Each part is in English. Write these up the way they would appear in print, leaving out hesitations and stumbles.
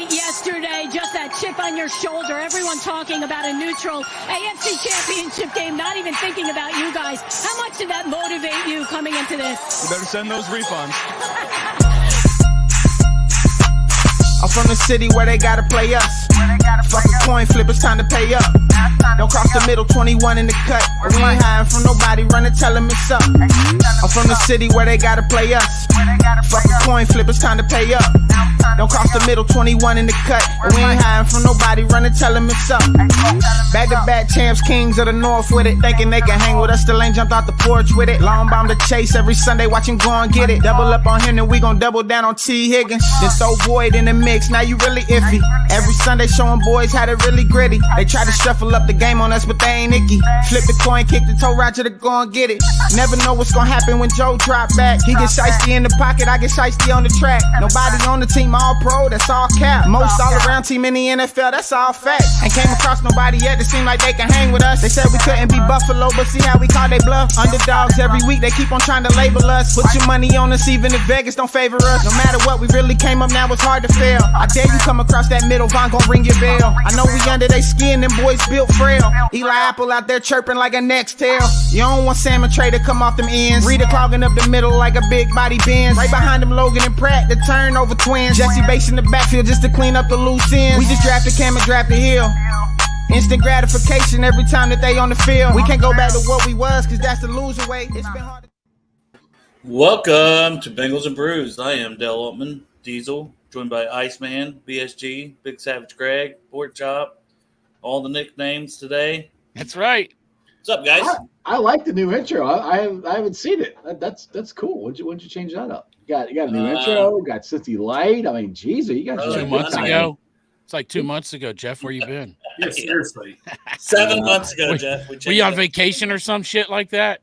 night yesterday, just that chip on your shoulder, everyone talking about a neutral AFC championship game, not even thinking about you guys. How much did that motivate you coming into this? You better send those refunds. I'm from the city where they gotta play us. Fuck a coin flip, it's time to pay up. Don't cross the middle, 21 in the cut. We ain't hiding from nobody, run and tell them it's up. I'm from the city where they gotta play us. Fuck a coin flip, it's time to pay up. Don't cross the middle, 21 in the cut. We ain't hiding from nobody, run and tell them it's up. Back-to-back champs, kings of the north with it. Thinking they can hang with us, still ain't jumped out the porch with it. Long bomb to chase every Sunday, watch him go and get it. Double up on him, then we gon' double down on T. Higgins. Then throw Boyd in the mix, now you really iffy. Every Sunday showing boys how to really gritty. They try to shuffle up the game on us, but they ain't icky. Flip the coin, kick the toe, Roger to go and get it. Never know what's gonna happen when Joe drop back. He get shiesty in the pocket, I get shiesty on the track. Nobody on the team, all pro, that's all cap. Most all around team in the NFL, that's all fact. Ain't came across nobody yet that seem like they can hang with us. They said we couldn't be Buffalo, but see how we call they bluff. Underdogs every week, they keep on trying to label us. Put your money on us, even if Vegas don't favor us. No matter what, we really came up, now it's hard to fail. I dare you come across that middle, Von gon' ring your bell. I know we under they skin, them boys built frail. Eli Apple out there chirping like a next tail. You don't want Salmon Trey to come off them ends. Rita clogging up the middle like a big body Benz. Right behind them Logan and Pratt, the turnover twins. Jesse Bates in the backfield just to clean up the loose ends. We just drafted Cam and drafted Hill. Instant gratification every time that they on the field. We can't go back to what we was, cause that's the loser way. It's been hard. Welcome to Bengals and Brews. I am Dale Altman, Diesel, joined by Iceman, BSG, Big Savage Greg, Pork Chop, all the nicknames today. That's right. What's up, guys? I like the new intro. I haven't seen it. That's cool. When'd you change that up? You got a new intro. You got Cincy Light. I mean, geez, you got 2 months ago. It's like 2 months ago, Jeff. Where you been? Yeah, seriously. 7 months ago, Jeff. Were you on vacation or some shit like that?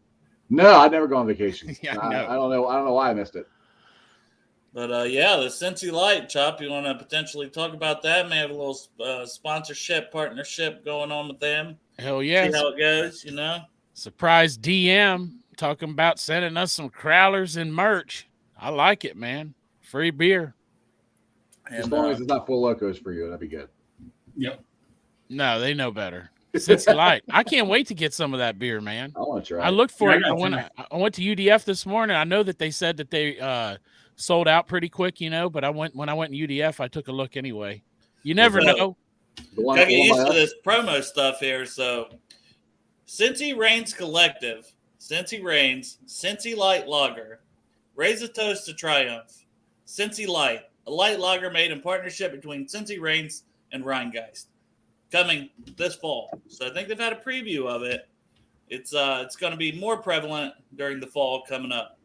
No, I never go on vacation. Yeah, I don't know why I missed it. But yeah, the Cincy Light, Chop. You want to potentially talk about that? May have a little sponsorship partnership going on with them. Hell yeah. See how it goes, you know. Surprise DM talking about sending us some crowlers and merch. I like it, man. Free beer. As long as it's not Full Locos for you, that'd be good. Yep. No, they know better. Cincy Light. I can't wait to get some of that beer, man. I want to try. I looked for it. Yeah, I went to UDF this morning. I know that they said that they sold out pretty quick, you know, but when I went to UDF, I took a look anyway. You never know. Gotta get used to this promo stuff here. So, Cincy Reigns Collective, Cincy Reigns, Cincy Light Lager, raise a toast to triumph. Cincy Light, a light lager made in partnership between Cincy Reigns and Rheingeist, coming this fall. So I think they've had a preview of it. It's going to be more prevalent during the fall coming up,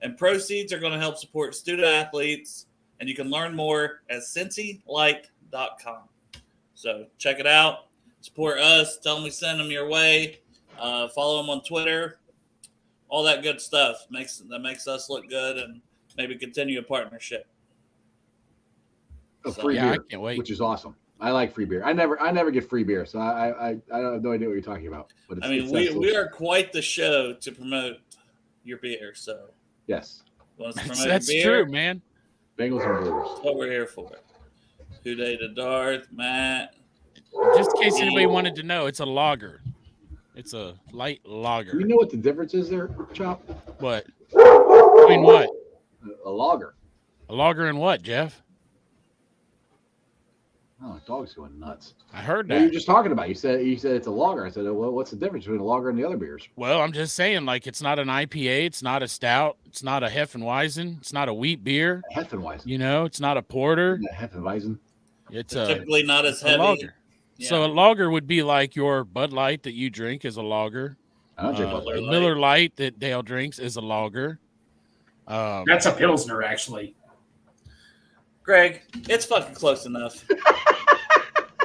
and proceeds are going to help support student athletes. And you can learn more at cincylight.com. So check it out. Support us. Tell them we send them your way. Follow them on Twitter. All that good stuff makes us look good and maybe continue a partnership. Free beer, I can't wait. which is awesome. I like free beer. I never get free beer, so I have no idea what you're talking about. But we are quite the show to promote your beer. So yes, That's true, man. Bengals and Brewers. That's what we're here for. Who Dey to Darth, Matt. Just in case anybody wanted to know, it's a lager. It's a light lager. You know what the difference is there, Chop? What? Between what? A lager. A lager and what, Jeff? Oh, dog's going nuts. I heard What were you that. just talking about? You said it's a lager. I said, well, what's the difference between a lager and the other beers? Well, I'm just saying, like, it's not an IPA, it's not a stout, it's not a Hefeweizen, it's not a wheat beer. Hefeweizen. You know, it's not a porter. Hefeweizen. It's Typically not as a heavy. lager. Yeah. So a lager would be like your Bud Light that you drink is a lager. I don't drink Bud Light. Miller Lite that Dale drinks is a lager. That's a Pilsner, actually. Greg, it's fucking close enough.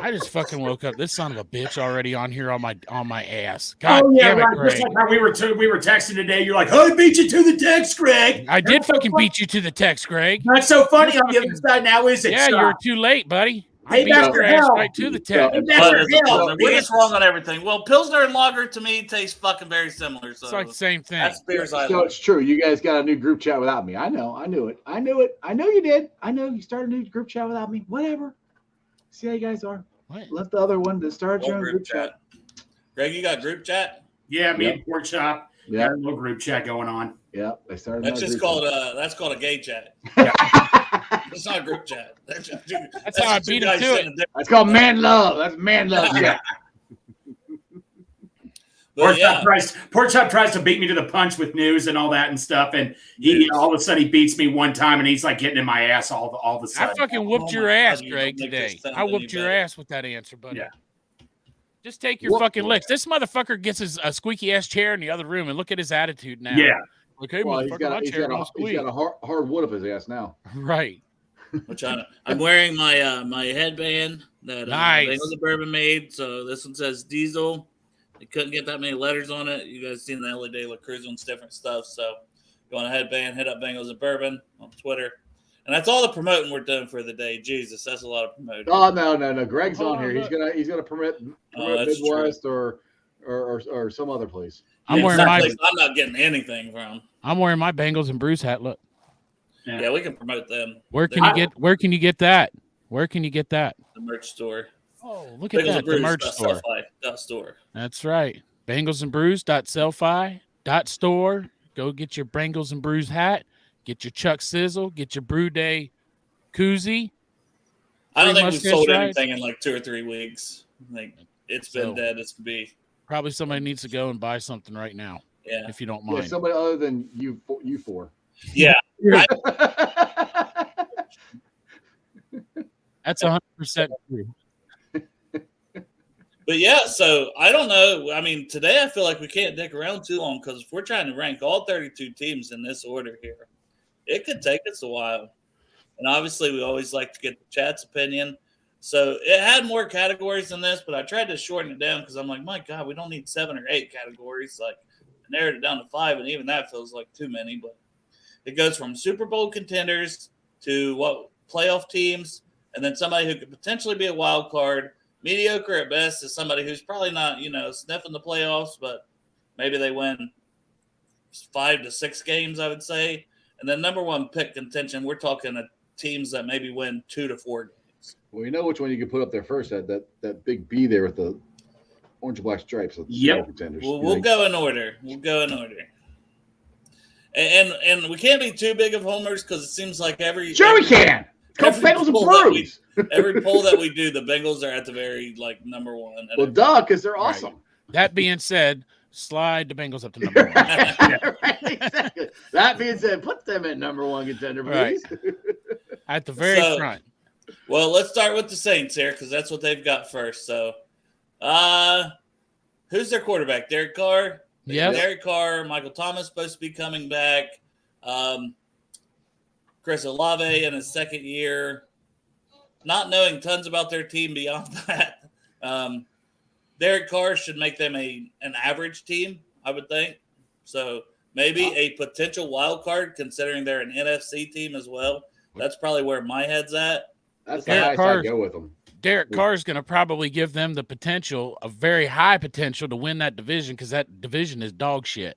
I just fucking woke up. This son of a bitch already on here on my ass. God Oh yeah, damn it, right. Greg. Just like how we were texting today. You're like, "I beat you to the text, Greg." I did That's so fucking funny. beat you to the text, Greg. That's so funny You're on the other fucking- side now, is it? Yeah, Stop. you're too late, buddy. I Hey, beat Master your ass Hell. right to the text. Hey, Master Hell, We're just wrong on everything. Well, Pilsner and Lager to me taste fucking very similar. So It's like the same thing. that's beers I So like. it's true. You guys got a new group chat without me. I know. I knew it. I know you did. I know you started a new group chat without me. Whatever. See how you guys are. What? Let the other one to start your own Group group chat. Greg, you got group chat? Yeah, me and Pork Chop. Yeah. Got a little group chat going on. Yeah, they started. That's another just group called a gay chat. chat. It's not a group chat. That's how I just two beat him guys to sitting it. there. That's called man love. That's man love. Yeah. But yeah, Pork Chop tries to beat me to the punch with news and all that and stuff, and he all of a sudden he beats me one time, and he's like getting in my ass all of a I sudden. fucking whooped Oh your my ass, God, you Greg, don't make this today. sound I any whooped your better. ass with that answer, buddy. Yeah. Just take your Whoop fucking your licks. This motherfucker gets his squeaky ass chair in the other room, and look at his attitude now. Yeah. Okay, Well, motherfucker, my chair don't he's squeak. got a hard wood up his ass now. Right. which I'm wearing my headband that Nice. Bengals and Bourbon made. So this one says Diesel. They couldn't get that many letters on it. You guys seen the LA Daily Cruise and different stuff. So go on a headband, hit up Bengals and Bourbon on Twitter. And that's all the promoting we're doing for the day. Jesus, that's a lot of promoting. Oh no. Greg's Hold on here. on, He's gonna permit that's Midwest or some other place. I'm Yeah, wearing some my place I'm not getting anything from. Bengals and Bruce hat. Look. Yeah, we can promote them. Where can you get that? Where can you get that? The merch store. Oh, look at that. The merch store. Store. That's right. Bengals&Brews.sellfy.store. Go get your Bengals and Brews hat. Get your Chuck Sizzle. Get your Brew Day koozie. I don't think Mustache we've sold ride. anything in like 2 or 3 weeks. Like it's been dead. It's be. Probably somebody needs to go and buy something right now, Yeah. if you don't Yeah, mind. somebody other than you four. Yeah. That's 100% true. But yeah, so I don't know. I mean, today I feel like we can't dick around too long because if we're trying to rank all 32 teams in this order here, it could take us a while. And obviously, we always like to get the chat's opinion. So it had more categories than this, but I tried to shorten it down because I'm like, my God, we don't need 7 or 8 categories. Like, I narrowed it down to 5, and even that feels like too many. But it goes from Super Bowl contenders to what playoff teams, and then somebody who could potentially be a wild card. Mediocre at best is somebody who's probably not, sniffing the playoffs, but maybe they win 5 to 6 games, I would say. And then number 1 pick contention, we're talking teams that maybe win 2 to 4 games. Well, you know which one you can put up there first. That big B there with the orange and black stripes. Yep. Contenders. We'll go in order. And we can't be too big of homers because it seems like we can. Go Bengals and Brews. Every poll that we do, the Bengals are at the very number 1. Well, duh, because they're awesome. Right. That being said, slide the Bengals up to number 1. Right, exactly. That being said, put them at number 1 contender, please. Right. At the very front. Well, let's start with the Saints here because that's what they've got first. So, who's their quarterback? Derek Carr? Yes. Derek Carr, Michael Thomas supposed to be coming back. Chris Olave in his second year. Not knowing tons about their team beyond that. Derek Carr should make them an average team, I would think. So maybe a potential wild card considering they're an NFC team as well. That's probably where my head's at. That's the highest I'd go with them. Derek Carr is going to probably give them the potential, a very high potential to win that division because that division is dog shit.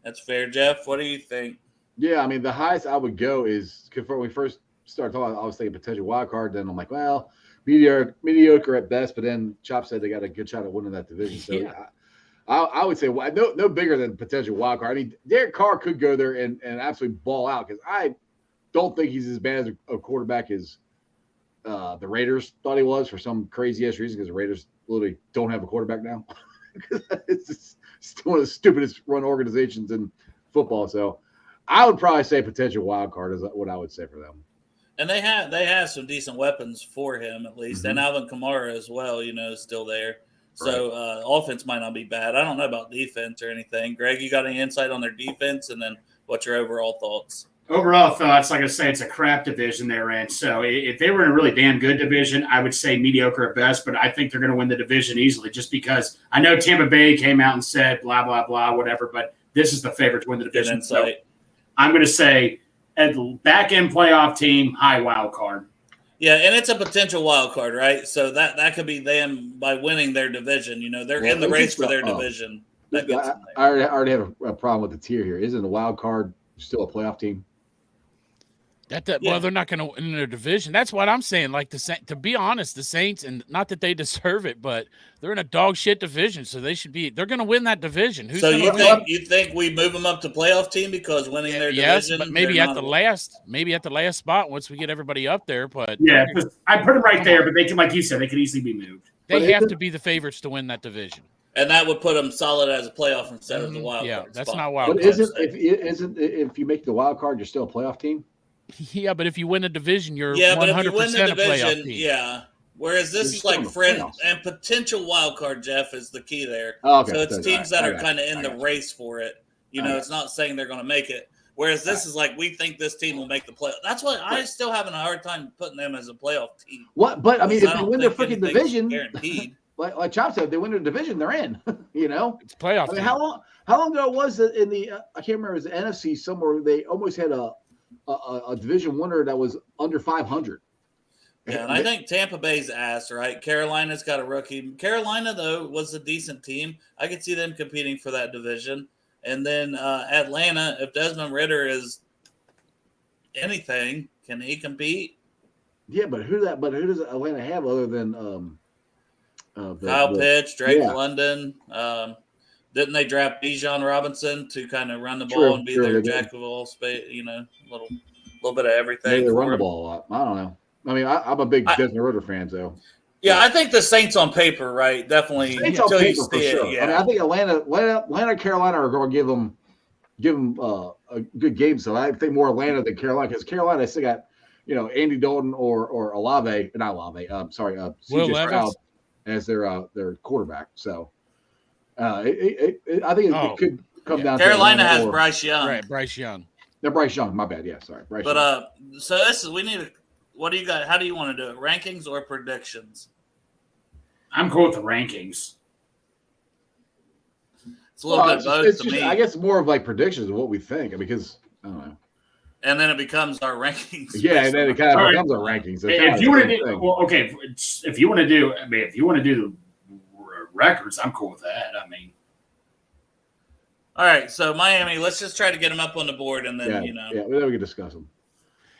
That's fair, Jeff. What do you think? Yeah, I mean, the highest I would go is when we first started talking, I was thinking potential wild card. Then I'm like, well, mediocre at best. But then Chop said they got a good shot at winning that division. So yeah. I would say no bigger than potential wild card. I mean, Derek Carr could go there and absolutely ball out because I don't think he's as bad as a quarterback as the Raiders thought he was for some crazy ass reason because the Raiders literally don't have a quarterback now. It's one of the stupidest run organizations in football. So I would probably say potential wild card is what I would say for them. And they have some decent weapons for him at least, and Alvin Kamara as well. Is still there. So offense might not be bad. I don't know about defense or anything. Greg, you got any insight on their defense, and then what's your overall thoughts? Overall thoughts, like I say, it's a crap division they're in. So if they were in a really damn good division, I would say mediocre at best, but I think they're going to win the division easily just because I know Tampa Bay came out and said blah, blah, blah, whatever, but this is the favorite to win the division. So I'm going to say at the back-end playoff team, high wild card. Yeah, and it's a potential wild card, right? So that could be them by winning their division. They're in the race for their division. I already have a problem with the tier here. Isn't a wild card still a playoff team? Well, they're not going to win their division. That's what I'm saying. Like to be honest, the Saints, and not that they deserve it, but they're in a dog shit division, so they're going to win that division. So you think we move them up to playoff team because winning their division? Yes, but maybe at the last spot once we get everybody up there. But yeah, I put them right there, but they can, like you said, they could easily be moved. They have to be the favorites to win that division. And that would put them solid as a playoff instead of the wild card. That's spot. not wild card. But if you make the wild card, you're still a playoff team? Yeah, but if you win a division, you're 100% but if you win the division, a playoff team. Yeah. Whereas this is like friend and potential wild card, Jeff, is the key there. Oh, okay. So it's teams that are kind of in the race for it. It's not saying they're going to make it. Whereas this is like, we think this team will make the playoff. That's why I still having a hard time putting them as a playoff team. What? But I mean, if they win their freaking division, guaranteed. like Chop said, if they win their division, they're in. It's playoff. I mean, how long ago was it in the? I can't remember. It was the NFC somewhere. They almost had a division winner that was under 500. Yeah, and I think Tampa Bay's ass, right? Carolina's got a rookie. Carolina, though, was a decent team. I could see them competing for that division. And then Atlanta, if Desmond Ridder is anything, can he compete? Yeah, but who does Atlanta have other than Kyle Pitts, Drake London? Didn't they draft Bijan Robinson to kind of run the ball and be their jack of all spades? A little bit of everything. Maybe they run the ball a lot. I don't know. I mean, I'm a big Desmond Ridder fan, so. Yeah, I think the Saints on paper, right? Definitely. Saints on paper for sure. Yeah. I mean, I think Atlanta, Carolina are going to give them a good game. So I think more Atlanta than Carolina, because Carolina still got Andy Dalton or Olave, not Olave. CJ Stroud as their quarterback. So I think it could come down. Carolina has Bryce Young. Right, Bryce Young. No, Bryce Young. My bad. Yeah, sorry, Bryce. But so we need to. What do you got? How do you want to do it? Rankings or predictions? I'm cool with the rankings. It's a little bit both to me. I guess more of like predictions of what we think, because I don't know. And then it becomes our rankings. Yeah, and then it kind of becomes our rankings. If you want to do, if you want to do, if you want to do the records, I'm cool with that. I mean. All right, so Miami, let's just try to get them up on the board, and then then we can discuss them.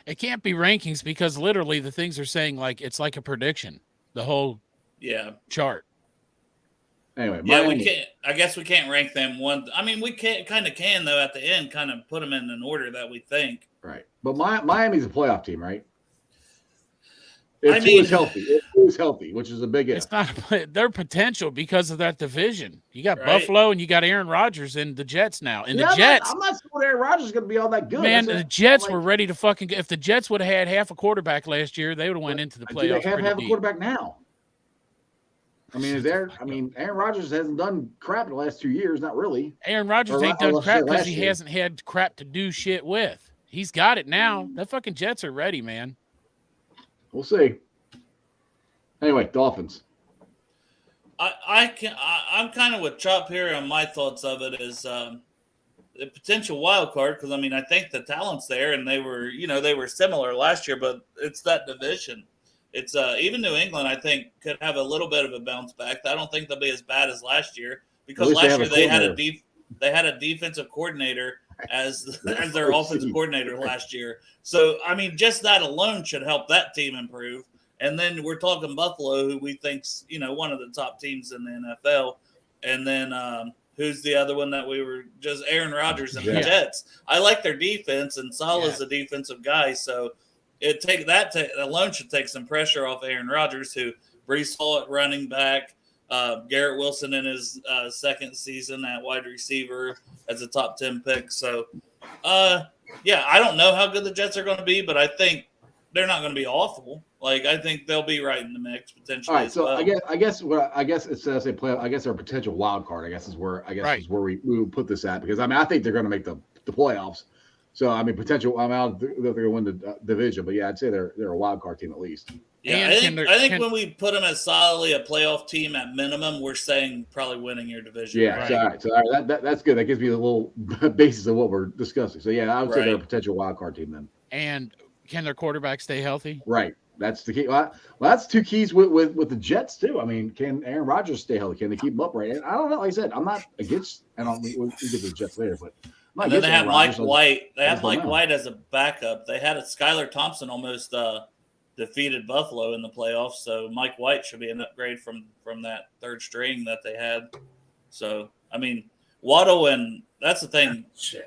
It can't be rankings because literally the things are saying like it's like a prediction, the whole chart. Anyway, Miami. We can't. I guess we can't rank them one. I mean, we can though at the end, kind of put them in an order that we think. Right, but Miami's a playoff team, right? If he was healthy, which is a big if. It's not their potential because of that division. You got Buffalo and you got Aaron Rodgers and the Jets now. And the Jets, I'm not sure Aaron Rodgers is going to be all that good. Man, the Jets were ready to fucking. If the Jets would have had half a quarterback last year, they would have went into the playoffs. They have half a quarterback now. I mean, Aaron Rodgers hasn't done crap in the last 2 years. Not really. Aaron Rodgers ain't done crap because he hasn't had crap to do shit with. He's got it now. The fucking Jets are ready, man. We'll see. Anyway, Dolphins. I'm kind of with Chop here on my thoughts of it is the potential wild card, because I mean I think the talent's there and they were similar last year, but it's that division. It's even New England I think could have a little bit of a bounce back. I don't think they'll be as bad as last year because last year they had a defensive coordinator as their offensive coordinator last year. So I mean just that alone should help that team improve. And then we're talking Buffalo, who we think's one of the top teams in the NFL. And then who's the other one that we were just Aaron Rodgers and the Jets. I like their defense, and Salah's a defensive guy, so that alone should take some pressure off Aaron Rodgers, who Brees Hall at running back, Garrett Wilson in his second season at wide receiver as a top 10 pick. So, I don't know how good the Jets are going to be, but I think they're not going to be awful. Like I think they'll be right in the mix potentially. All right, so I guess it says they play. I guess our potential wild card. I guess is where we would put this at, because I think they're going to make the playoffs. So I mean potential. I'm out. They're going to win the division, but I'd say they're a wild card team at least. Yeah, I think when we put them as solidly a playoff team at minimum, we're saying probably winning your division. Yeah, right. So all right, that's good. That gives me a little basis of what we're discussing. So I would say they're a potential wild card team then. And can their quarterback stay healthy? Right. That's the key. Well, that's two keys with the Jets too. I mean, can Aaron Rodgers stay healthy? Can they keep him upright? And I don't know. Like I said, I'm not against. We'll get to the Jets later, but And then they have Mike White. They have don't Mike know. White as a backup. They had Skylar Thompson almost defeated Buffalo in the playoffs, so Mike White should be an upgrade from that third string that they had. So, I mean, Waddle and that's the thing.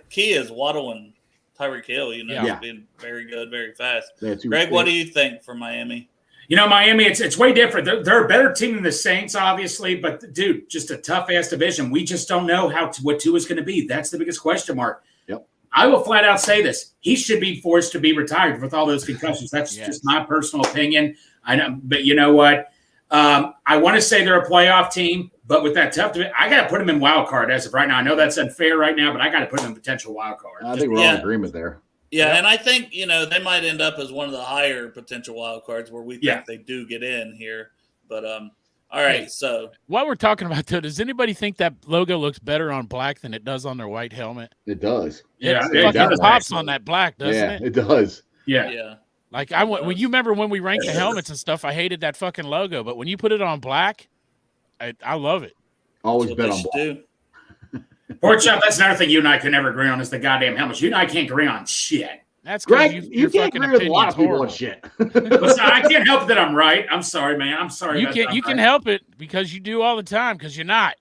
Key is Waddle and Tyreek Hill, being very good, very fast. Greg, what do you think for Miami? Miami, it's way different. They're a better team than the Saints, obviously, but dude, just a tough-ass division. We just don't know what Tua's going to be. That's the biggest question mark. Yep. I will flat out say this. He should be forced to be retired with all those concussions. That's just my personal opinion. I know, but you know what? I want to say they're a playoff team, but with that tough division, I got to put them in wild card as of right now. I know that's unfair right now, but I got to put them in potential wild card. I think we're all in agreement there. Yeah, and I think, they might end up as one of the higher potential wild cards where we think they do get in here. But, all right, so. While we're talking about that, does anybody think that logo looks better on black than it does on their white helmet? It does. Yeah, it fucking pops on that black, doesn't it? Yeah, it does. Yeah. Like, when you remember when we ranked the helmets and stuff, I hated that fucking logo. But when you put it on black, I love it. Always bet on black. Pork chop, that's another thing you and I can never agree on is the goddamn helmets. You and I can't agree on shit. That's Greg, you can't agree with a lot of people on shit. Listen, I can't help that I'm right. I'm sorry, man. I'm sorry. You can help it because you do all the time because you're not.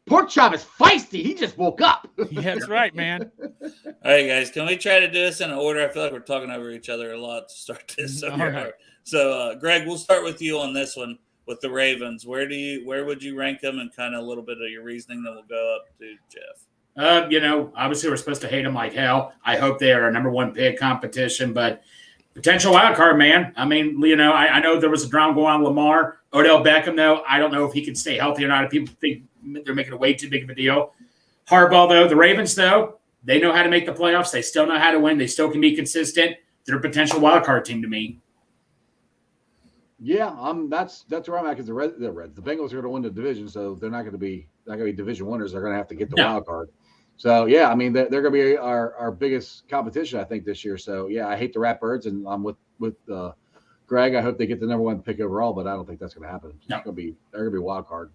Pork chop is feisty. He just woke up. Yeah, that's right, man. All right, guys, can we try to do this in order? I feel like we're talking over each other a lot to start this. All right. So, Greg, we'll start with you on this one. With the Ravens, where would you rank them, and kind of a little bit of your reasoning? Then we'll go up to Jeff. Obviously we're supposed to hate them like hell. I hope they are a number one pick competition, but potential wild card, man. I mean, I know there was a drama going on with Lamar. Odell Beckham, though, I don't know if he can stay healthy or not. People think they're making it way too big of a deal. Harbaugh, though, the Ravens, though, they know how to make the playoffs. They still know how to win. They still can be consistent. They're a potential wild card team to me. Yeah, that's where I'm at because the Bengals are going to win the division, so they're not going to be division winners. They're going to have to get the wild card. So yeah, I mean they're going to be our biggest competition, I think, this year. So yeah, I hate the Ratbirds, and I'm with Greg. I hope they get the number one pick overall, but I don't think that's going to happen. They're going to be wild card.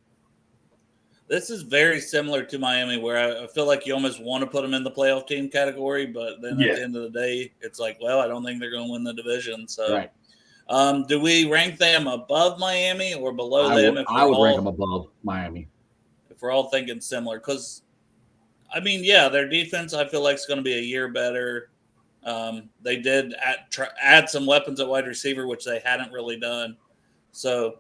This is very similar to Miami, where I feel like you almost want to put them in the playoff team category, but then at the end of the day, it's like, well, I don't think they're going to win the division. So. Right. Do we rank them above Miami or below them? I would rank them above Miami. If we're all thinking similar, because, I mean, yeah, their defense I feel like is going to be a year better. They did add some weapons at wide receiver, which they hadn't really done. So,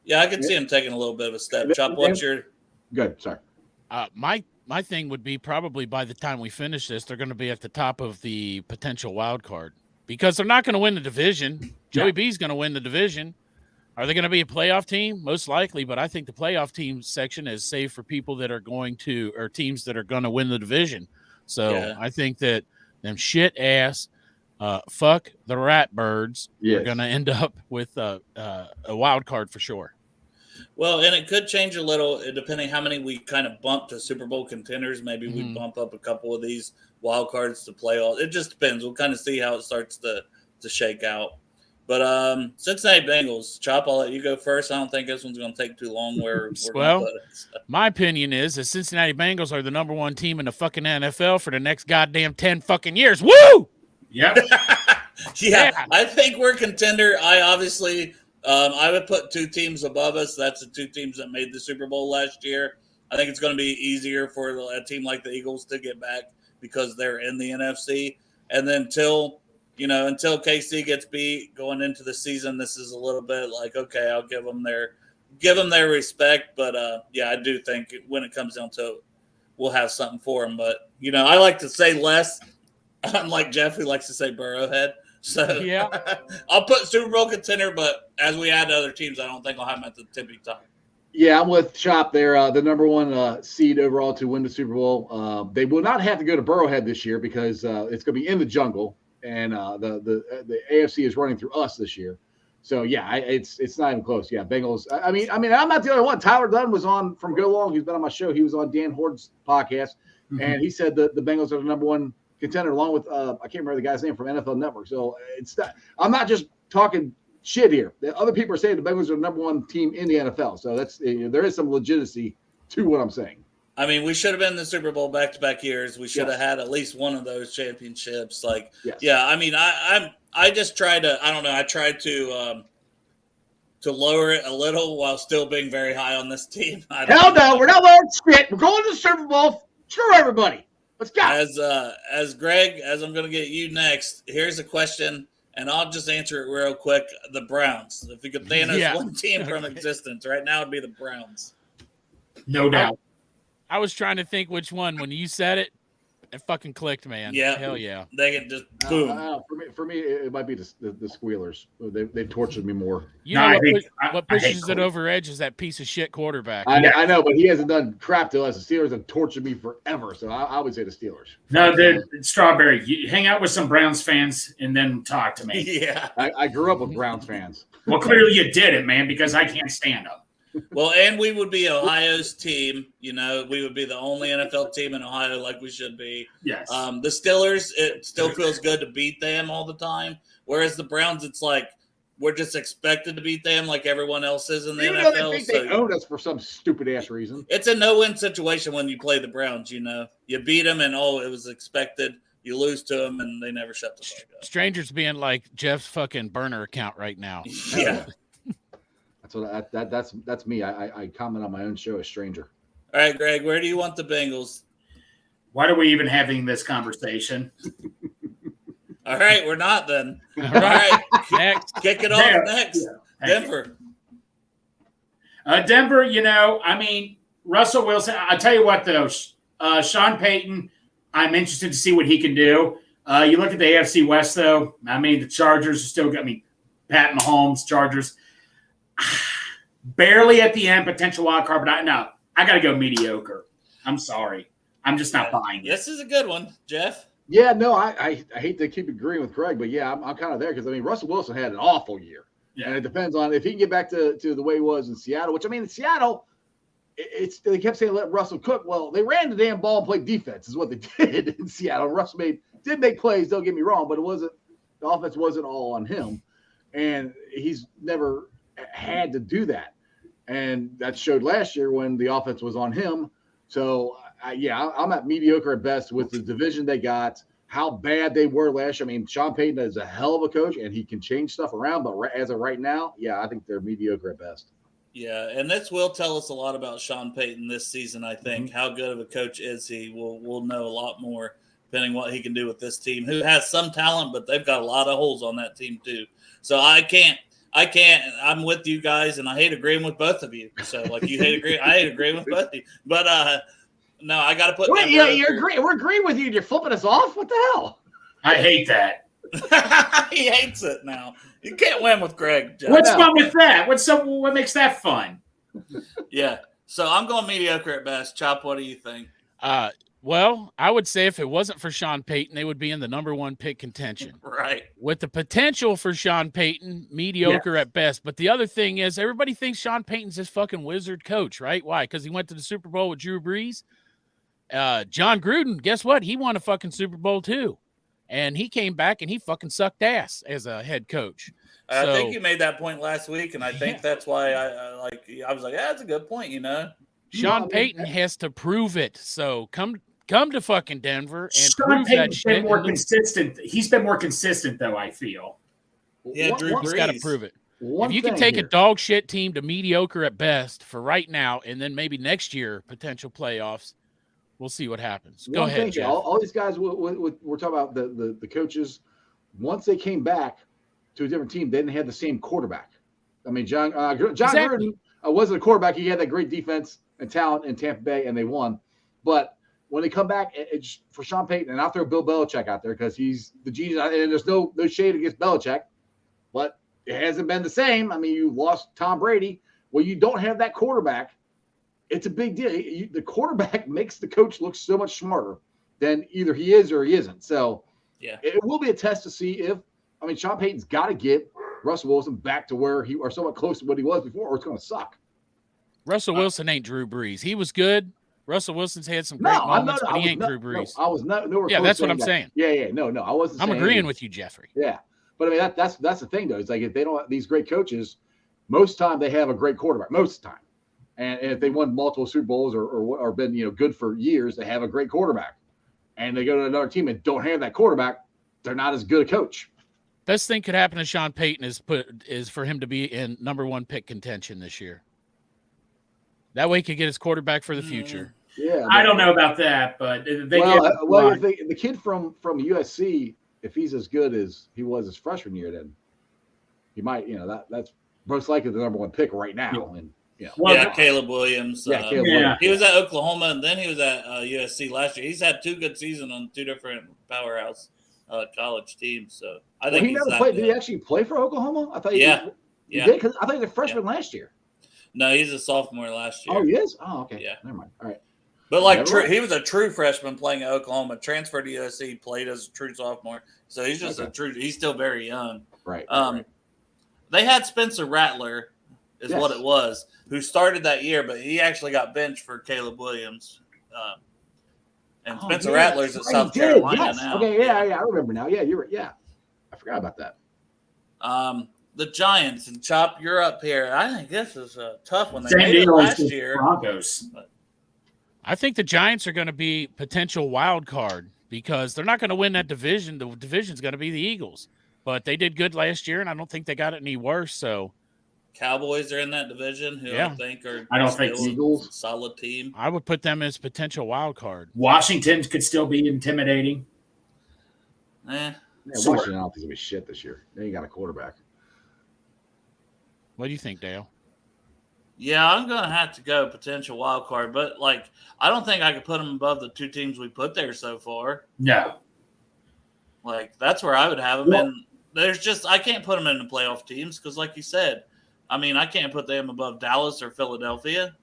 yeah, I could see them taking a little bit of a step. Chop, what's your – Good, sorry. My thing would be probably by the time we finish this, they're going to be at the top of the potential wild card. Because they're not going to win the division. Joey B's going to win the division. Are they going to be a playoff team? Most likely, but I think the playoff team section is safe for people that are going to, or teams that are going to win the division. So I think that them shit ass, fuck the Ratbirds are going to end up with a wild card for sure. Well, and it could change a little depending how many we kind of bump to Super Bowl contenders. Maybe we bump up a couple of these wild cards to playoffs. It just depends. We'll kind of see how it starts to shake out. But Cincinnati Bengals, Chop, I'll let you go first. I don't think this one's going to take too long. My opinion is the Cincinnati Bengals are the number one team in the fucking NFL for the next goddamn 10 fucking years. Woo! Yep. Yeah, I think we're contender. I would put two teams above us. That's the two teams that made the Super Bowl last year. I think it's going to be easier for a team like the Eagles to get back because they're in the NFC. And then until KC gets beat going into the season, this is a little bit like, okay, I'll give them their respect. But I do think when it comes down to it, we'll have something for them. But I like to say less. Unlike Jeff, who likes to say Burrowhead. So I'll put Super Bowl contender, but as we add to other teams, I don't think I'll have them at the tippy top. Yeah, I'm with Chop there. The number one seed overall to win the Super Bowl. They will not have to go to Burrowhead this year because it's going to be in the jungle, and the AFC is running through us this year. So yeah, it's not even close. Yeah, Bengals. I mean, I'm not the only one. Tyler Dunn was on from Go Long. He's been on my show. He was on Dan Horton's podcast, and he said that the Bengals are the number one contender, along with I can't remember the guy's name from NFL Network. So I'm not just talking shit here. The other people are saying the Bengals are the number one team in the NFL. So there is some legitimacy to what I'm saying. I mean, we should have been in the Super Bowl back-to-back years. We should have had at least one of those championships. Like, yeah. I mean, I just tried to. I don't know. I tried to lower it a little while still being very high on this team. Hell no, we're not lowering shit. We're going to the Super Bowl. Screw everybody. Let's go. As Greg, as I'm going to get you next. Here's a question, and I'll just answer it real quick. The Browns. If you could Thanos one team from existence right now, it'd be the Browns. No doubt. I was trying to think which one. When you said it, it fucking clicked, man. Yeah. Hell yeah. They can just boom. For me, it might be the Squealers. They tortured me more. You know what pushes it over edge is that piece of shit quarterback. I know, but he hasn't done crap to us. The Steelers have tortured me forever, so I would say the Steelers. No, Strawberry. You hang out with some Browns fans and then talk to me. Yeah. I grew up with Browns fans. Well, clearly you didn't, man, because I can't stand them. Well, and we would be Ohio's team. You know, we would be the only NFL team in Ohio like we should be. Yes. The Steelers, it still feels good to beat them all the time. Whereas the Browns, it's like we're just expected to beat them like everyone else is in the NFL. They think they own us for some stupid-ass reason. It's a no-win situation when you play the Browns, you know. You beat them and, it was expected. You lose to them and they never shut the fuck up. Strangers being like Jeff's fucking burner account right now. Yeah. That's me. I comment on my own show, A Stranger. All right, Greg, where do you want the Bengals? Why are we even having this conversation? All right, we're not then. All right, next. Kick it off next. Yeah. Denver. Denver, I mean, Russell Wilson. I'll tell you what, though, Sean Payton, I'm interested to see what he can do. You look at the AFC West, though. I mean, the Chargers are still got me. Pat Mahomes, Chargers. Barely at the end, potential wild card, but I got to go mediocre. I'm sorry. I'm just not buying it. This is a good one, Jeff. Yeah, no, I hate to keep agreeing with Greg, but yeah, I'm kind of there because, I mean, Russell Wilson had an awful year. Yeah. And it depends on if he can get back to the way he was in Seattle, which, I mean, in Seattle, they kept saying let Russell cook. Well, they ran the damn ball and played defense is what they did in Seattle. Russell did make plays, don't get me wrong, but the offense wasn't all on him. And he's never had to do that. And that showed last year when the offense was on him. So, I'm at mediocre at best with the division they got, how bad they were last year. I mean, Sean Payton is a hell of a coach, and he can change stuff around. But as of right now, I think they're mediocre at best. Yeah, and this will tell us a lot about Sean Payton this season, I think. How good of a coach is he? We'll know a lot more depending what he can do with this team, who has some talent, but they've got a lot of holes on that team too. So I can't. I'm with you guys, and I hate agreeing with both of you. So, like, you hate agreeing. I hate agreeing with both of you. But, no, I got to put. Wait, you're agreeing. We're agreeing with you, and you're flipping us off. What the hell? I hate that. He hates it now. You can't win with Greg. Jeff. What's fun with that? What makes that fun? Yeah. So I'm going mediocre at best. Chop, what do you think? Well, I would say if it wasn't for Sean Payton, they would be in the number one pick contention. Right. With the potential for Sean Payton, mediocre at best. But the other thing is everybody thinks Sean Payton's this fucking wizard coach, right? Why? Because he went to the Super Bowl with Drew Brees. John Gruden, guess what? He won a fucking Super Bowl too. And he came back and he fucking sucked ass as a head coach. I think you made that point last week, and I think that's why I was like, that's a good point, Sean Payton has to prove it. So come to fucking Denver and Sean prove that Payton's shit. been more consistent. He's been more consistent, though, I feel. Yeah, Drew Brees. He's got to prove it. If you can take a dog shit team to mediocre at best for right now, and then maybe next year, potential playoffs, we'll see what happens. Go ahead, Jeff. All these guys, we're talking about the coaches. Once they came back to a different team, they didn't have the same quarterback. I mean, John Gruden wasn't a quarterback. He had that great defense and talent in Tampa Bay, and they won. But when they come back, it's for Sean Payton, and I'll throw Bill Belichick out there because he's the genius, and there's no shade against Belichick, but it hasn't been the same. I mean, you lost Tom Brady. Well, you don't have that quarterback. It's a big deal. The quarterback makes the coach look so much smarter than either he is or he isn't. So it will be a test to see if, I mean, Sean Payton's got to get Russell Wilson back to where he or somewhat close to what he was before, or it's going to suck. Russell Wilson ain't Drew Brees. He was good. Russell Wilson's had some great moments, but he ain't Drew Brees. No, I was nowhere. Yeah, that's what I'm saying. Yeah. No, I wasn't. I'm agreeing with you, Jeffrey. Yeah, but I mean that's the thing though. It's like if they don't these great coaches, most of the time they have a great quarterback. Most of the time, And if they won multiple Super Bowls or been good for years, they have a great quarterback. And they go to another team and don't have that quarterback, they're not as good a coach. Best thing could happen to Sean Payton is for him to be in number 1 pick contention this year. That way he could get his quarterback for the future. Yeah, I don't know about that, but if the kid from USC, if he's as good as he was his freshman year, then he might, that's most likely the number 1 pick right now. And Caleb Williams. Williams. He was at Oklahoma, and then he was at USC last year. He's had 2 good seasons on 2 different powerhouse college teams. So I think did he actually play for Oklahoma? I thought he did. Because I thought he was a freshman last year. No, he's a sophomore last year. Oh, he is? Oh, okay. Yeah. Never mind. All right. But he was a true freshman playing at Oklahoma, transferred to USC, played as a true sophomore. So he's just he's still very young. Right. They had Spencer Rattler, what it was, who started that year, but he actually got benched for Caleb Williams. And Spencer Rattler's at South Carolina now. Okay, yeah, I remember now. Yeah, you're right. Yeah. I forgot about that. The Giants, and Chop, you're up here. I think this is a tough one. They Same made it deal last as year. Broncos. I think the Giants are going to be potential wild card because they're not going to win that division. The division's going to be the Eagles. But they did good last year, and I don't think they got it any worse. So Cowboys are in that division, who I think are Eagles a solid team. I would put them as potential wild card. Washington could still be intimidating. Washington, I don't think it's going to be shit this year. They ain't got a quarterback. What do you think, Dale? Yeah, I'm going to have to go potential wild card, but I don't think I could put them above the 2 teams we put there so far. No. That's where I would have them. And I can't put them in the playoff teams because, like you said, I can't put them above Dallas or Philadelphia.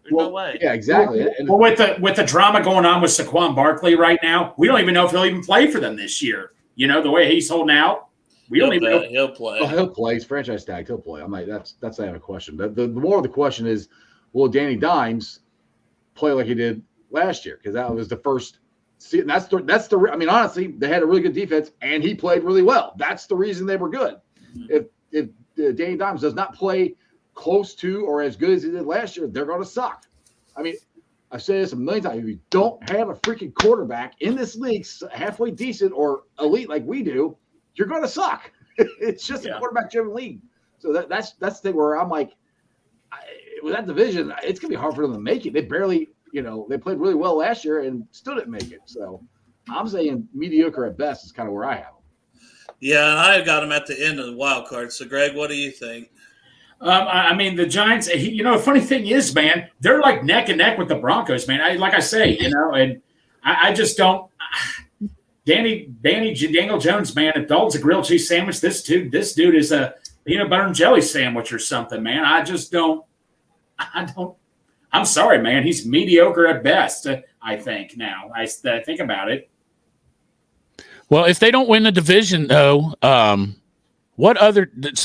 There's no way. Yeah, exactly. Well, with the drama going on with Saquon Barkley right now, we don't even know if he'll even play for them this year. The way he's holding out. We don't even know. He'll play. Oh, he'll play. He's franchise tagged. He'll play. I'm like, that's not even a question. The more of the question is, will Danny Dimes play like he did last year? Because that was the first. See, that's the. I mean, honestly, they had a really good defense, and he played really well. That's the reason they were good. If Danny Dimes does not play close to or as good as he did last year, they're going to suck. I mean, I've said this a million times. If you don't have a freaking quarterback in this league halfway decent or elite like we do, you're going to suck. It's just a quarterback-driven league. So that's the thing where I'm like, with that division, it's going to be hard for them to make it. They barely, they played really well last year and still didn't make it. So I'm saying mediocre at best is kind of where I have them. Yeah, and I got them at the end of the wild card. So, Greg, what do you think? The Giants, the funny thing is, man, they're like neck and neck with the Broncos, man. Like I say, and I just don't – Daniel Jones, man, if Dalton's a grilled cheese sandwich, this dude is a peanut butter and jelly sandwich or something, man. I'm sorry, man. He's mediocre at best, I think now. I think about it. Well, if they don't win the division, though, so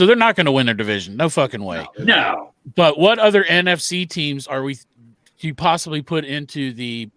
they're not going to win their division. No fucking way. No. But what other NFC teams do you possibly put into the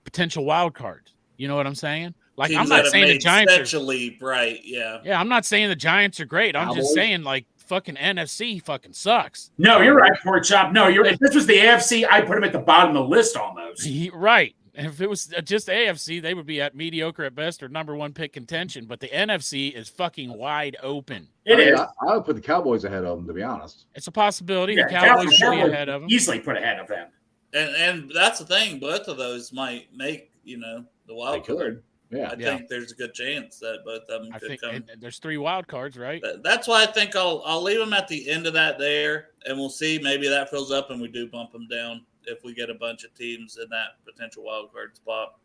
potential wild card? You know what I'm saying? Teams I'm not saying the Giants are right. Yeah. Yeah, I'm not saying the Giants are great. I'm just saying fucking NFC fucking sucks. No, you're right, Pork Chop. No, if this was the AFC, I'd put them at the bottom of the list almost. Right. If it was just AFC, they would be at mediocre at best or number 1 pick contention. But the NFC is fucking wide open. It is. I would put the Cowboys ahead of them, to be honest. It's a possibility. Yeah, the Cowboys should be ahead of them. Easily put ahead of them. And that's the thing. Both of those might make, the wild card. Yeah, I think there's a good chance that both of them could come. There's 3 wild cards, right? That's why I think I'll leave them at the end of that there, and we'll see. Maybe that fills up and we do bump them down if we get a bunch of teams in that potential wild card spot.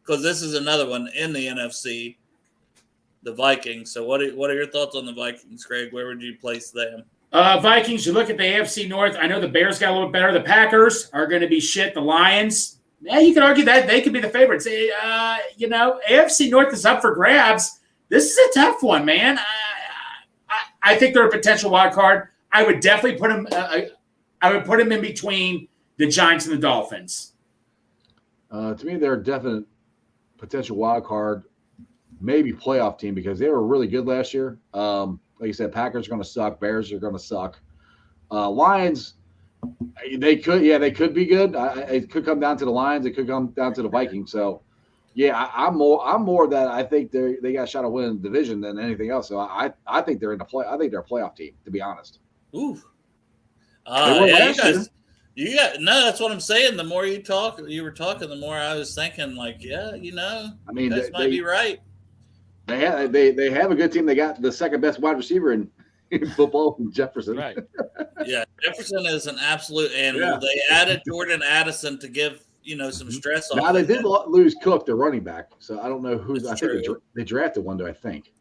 Because this is another one in the NFC, the Vikings. So what are your thoughts on the Vikings, Greg? Where would you place them? Vikings, you look at the AFC North. I know the Bears got a little bit better. The Packers are going to be shit. The Lions. Yeah, you could argue that they could be the favorites. AFC North is up for grabs. This is a tough one, man. I think they're a potential wild card. I would definitely put them. I would put them in between the Giants and the Dolphins. To me, they're a definite potential wild card, maybe playoff team because they were really good last year. Like you said, Packers are going to suck. Bears are going to suck. Lions, They could be good. It could come down to the Lions. It could come down to the Vikings. So, yeah, I'm more that I think they got a shot at winning the division than anything else. So I think they're in the play. I think they're a playoff team, to be honest. Ooh. Yeah, that's what I'm saying. The more you were talking, the more I was thinking, like, yeah, I mean, you guys might be right. They have a good team. They got the second best wide receiver in football, Jefferson. Right. Yeah, Jefferson is an absolute animal. Yeah. They added Jordan Addison to give some stress off. Now they did lose Cook, the running back. So I don't know who's. That's I think true. they drafted one, I think.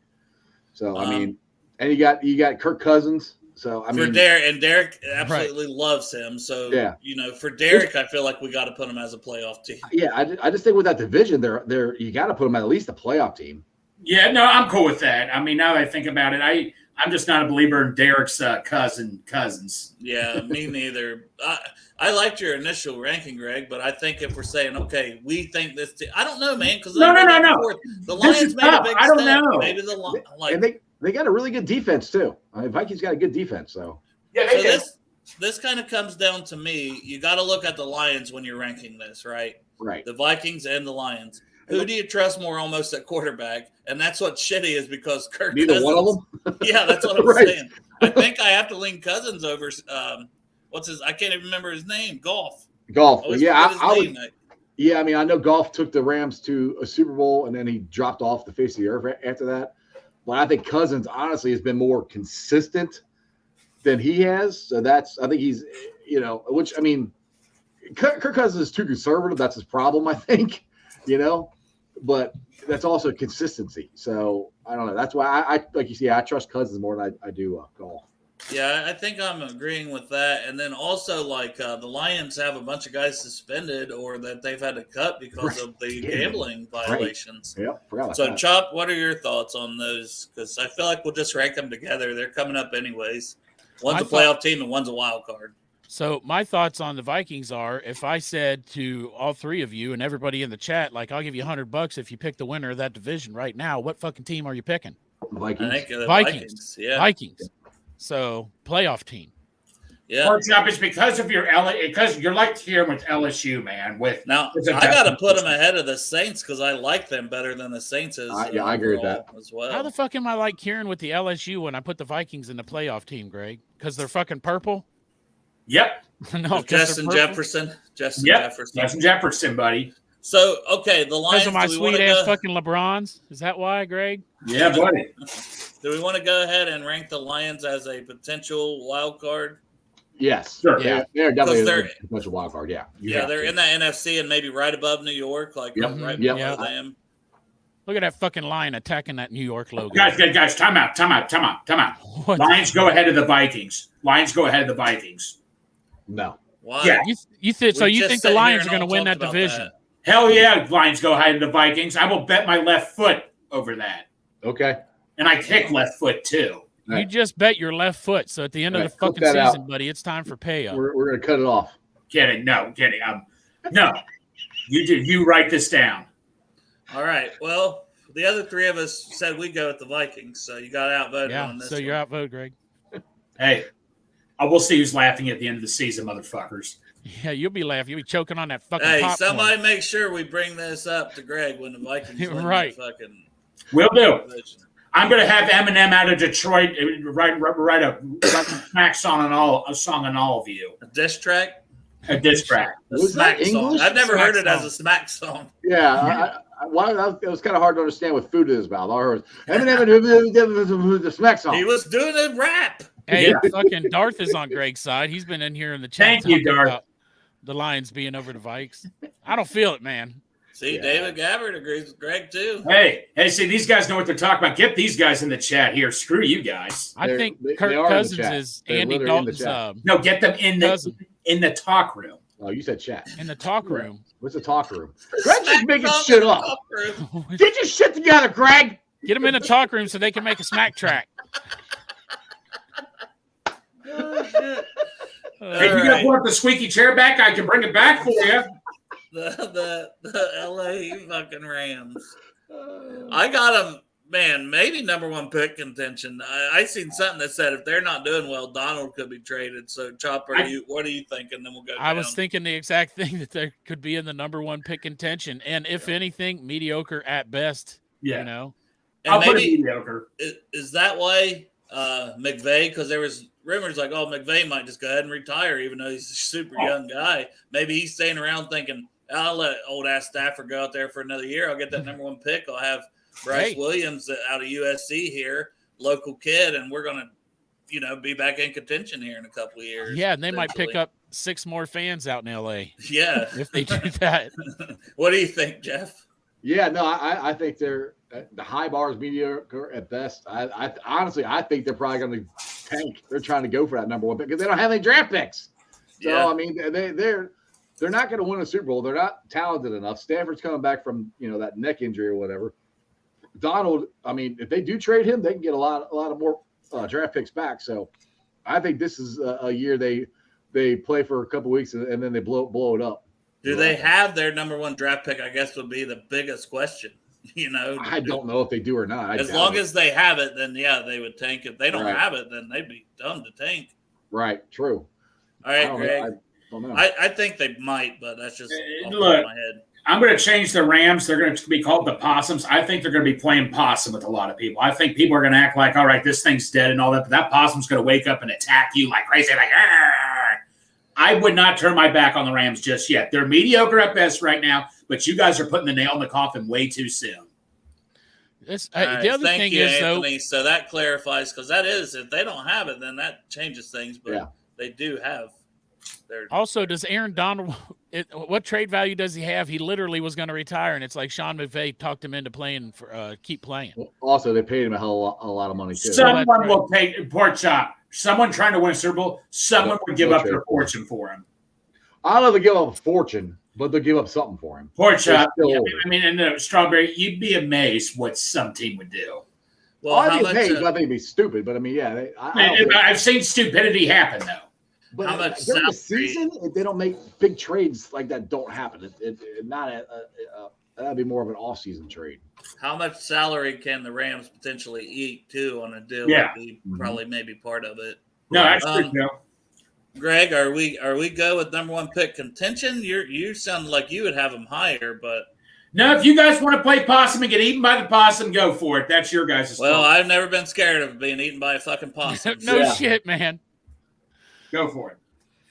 So I mean, and you got Kirk Cousins. So I mean, Derek absolutely loves him. So Yeah. For Derek, I feel like we got to put him as a playoff team. yeah, I just think with that division, they're you got to put them at least a playoff team. Yeah, no, I'm cool with that. I mean, now that I think about it, I'm just not a believer in Derek's cousins. Yeah, me neither. I liked your initial ranking, Greg, but I think if we're saying, okay, we think this team, I don't know, man, because No. the Lions made a big I don't step. know. Maybe And they got a really good defense too. I mean, Vikings got a good defense. So Yeah, so this kind of comes down to me. You got to look at the Lions when you're ranking this, right? right. The Vikings and the Lions. Who do you trust more almost at quarterback? And that's what's shitty is because Kirk Neither Cousins, one of them. Yeah, that's what I'm Right. saying. I think I have to lean Cousins over. I can't even remember his name. Golf. Golf. Yeah, I would. Name. Yeah, I mean, I know Golf took the Rams to a Super Bowl and then he dropped off the face of the earth after that. But I think Cousins honestly has been more consistent than he has. So I think he's, which I mean, Kirk Cousins is too conservative. That's his problem, I think. But that's also consistency. So I don't know. That's why I like you see, I trust Cousins more than I do Golf. Yeah, I think I'm agreeing with that. And then also, the Lions have a bunch of guys suspended or that they've had to cut because of the gambling violations. Yeah, forgot about So, that. Chop, what are your thoughts on those? Because I feel like we'll just rank them together. They're coming up anyways. One's a playoff team and one's a wild card. So my thoughts on the Vikings are, if I said to all three of you and everybody in the chat, like, I'll give you $100 if you pick the winner of that division right now, what fucking team are you picking? Vikings. I think the Vikings. Yeah. Vikings. So playoff team. Yeah. Or Chop, it's because of because you're like here with LSU, man. Now I got to put them ahead of the Saints because I like them better than the Saints is. I agree with that as well. How the fuck am I like Kieran with the LSU when I put the Vikings in the playoff team, Greg? Because they're fucking purple? Yep. No, Justin Jefferson. Justin Jefferson, buddy. So okay, the Lions. Because of my sweet ass fucking LeBrons. Is that why, Greg? Yeah, buddy. Do we want to go ahead and rank the Lions as a potential wild card? Yes. Sure. Yeah. They're definitely They're- a potential wild card. Yeah. They're in the NFC and maybe right above New York, right below them. Look at that fucking lion attacking that New York logo. Guys, time out. What? Lions go ahead of the Vikings. No. Why? Yeah. You think the Lions are going to win that division? Hell yeah, Lions go ahead of the Vikings. I will bet my left foot over that. Okay. And I kick left foot too. You just bet your left foot. So at the end of the fucking season, buddy, it's time for pay up. We're going to cut it off. Kidding. No. No. You write this down. All right. Well, the other three of us said we go with the Vikings, so you got outvoted on this. So you're outvoted, Greg. Hey, I will see who's laughing at the end of the season, motherfuckers. Yeah, you'll be laughing. You'll be choking on that fucking Hey, popcorn. somebody make sure we bring this up to Greg when the Vikings win Right. that fucking Will do. division. I'm going to have Eminem out of Detroit write a smack song on all of you. A diss track? A diss track. A Was smack that song. English? I've never heard it Smack as a smack song. Yeah. It was kind of hard to understand what food is about. I heard Eminem the smack song. He was doing a rap. Hey, Yeah. fucking Darth is on Greg's side. He's been in here in the chat. Thank you, talking Darth. about the Lions being over the Vikes. I don't feel it, man. See, Yeah. David Gabbard agrees with Greg, too. Hey, see, these guys know what they're talking about. Get these guys in the chat here. Screw you guys. I think They Kirk are in the Cousins chat. is They're Andy literally in the Dalton's chat. No, get them in cousin the talk room. Oh, you said chat. in the talk room. What's the talk room? Greg's just making Smack shit song up. in the talk room. Get your shit together, Greg. Get them in the talk room so they can make a smack track. Oh, shit. Hey, you All gotta right. pull up the squeaky chair back. I can bring it back for you. The LA fucking Rams. I got them man, maybe number one pick contention. I seen something that said if they're not doing well, Donald could be traded. So, Chopper, what are you thinking? Then we'll go. I was thinking the exact thing, that they could be in the number one pick contention, and if anything, mediocre at best. Yeah. You know, and I'll put it maybe mediocre. is that why McVay? Because there was rumors like, oh, McVay might just go ahead and retire, even though he's a super young guy. Maybe he's staying around thinking, I'll let old ass Stafford go out there for another year. I'll get that number one pick. I'll have Bryce Williams out of USC here, local kid, and we're gonna, be back in contention here in a couple of years. Yeah, and they might pick up 6 more fans out in LA. Yeah, if they do that. What do you think, Jeff? Yeah, no, I think they're the high bar is mediocre at best. I honestly think they're probably going to tank. They're trying to go for that number one pick because they don't have any draft picks. So I mean, they're not going to win a Super Bowl. They're not talented enough. Stanford's coming back from that neck injury or whatever. Donald, I mean, if they do trade him, they can get a lot of more draft picks back. So I think this is a year they play for a couple weeks and then they blow it up. Do they have their number one draft pick? I guess would be the biggest question. I don't know if they do or not. As long as they have it, then yeah, they would tank. If they don't have it, then they'd be dumb to tank. Right. True. All right, Greg. I don't know. I think they might, but that's just off the top of my head. I'm going to change the Rams. They're going to be called the Possums. I think they're going to be playing possum with a lot of people. I think people are going to act like, all right, this thing's dead and all that, but that possum's going to wake up and attack you like crazy, like, arr! I would not turn my back on the Rams just yet. They're mediocre at best right now, but you guys are putting the nail in the coffin way too soon. The other thing is, Anthony, though, so that clarifies, because that is, if they don't have it, then that changes things. But they do have their. Also, does Aaron Donald? What trade value does he have? He literally was going to retire, and it's like Sean McVay talked him into playing for keep playing. Also, they paid him a lot of money too. Someone will pay pork chop. Someone trying to win a Super Bowl. Someone would give up their fortune for him. I don't know if they give up a fortune, but they'll give up something for him. Pork chop. Yeah, I mean, and Strawberry, you'd be amazed what some team would do. Well, I think it'd be stupid, but I mean, yeah. I've seen stupidity happen though. But how much during the season, if they don't make big trades like that, don't happen. That'd be more of an off-season trade. How much salary can the Rams potentially eat too on a deal? Yeah, probably maybe part of it. No, that's true. Greg, are we go with number one pick contention? You sound like you would have them higher, but no. If you guys want to play possum and get eaten by the possum, go for it. That's your guys' Well, I've never been scared of being eaten by a fucking possum. Shit, man. Go for it.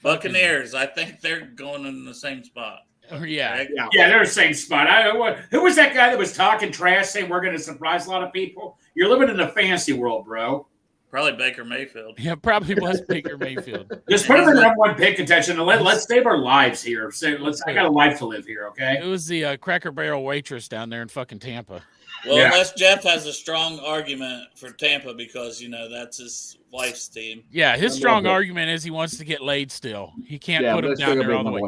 Buccaneers, I think they're going in the same spot. Yeah, they're the same spot. Who was that guy that was talking trash, saying we're going to surprise a lot of people? You're living in a fantasy world, bro. Probably Baker Mayfield. Yeah, probably was Baker Mayfield. Just put him in number one pick contention and let's save our lives here. So I got a life to live here, okay? It was the Cracker Barrel waitress down there in fucking Tampa. Well, unless Jeff has a strong argument for Tampa because, that's his wife's team. Yeah, his strong argument is he wants to get laid still. He can't put him down there all the way.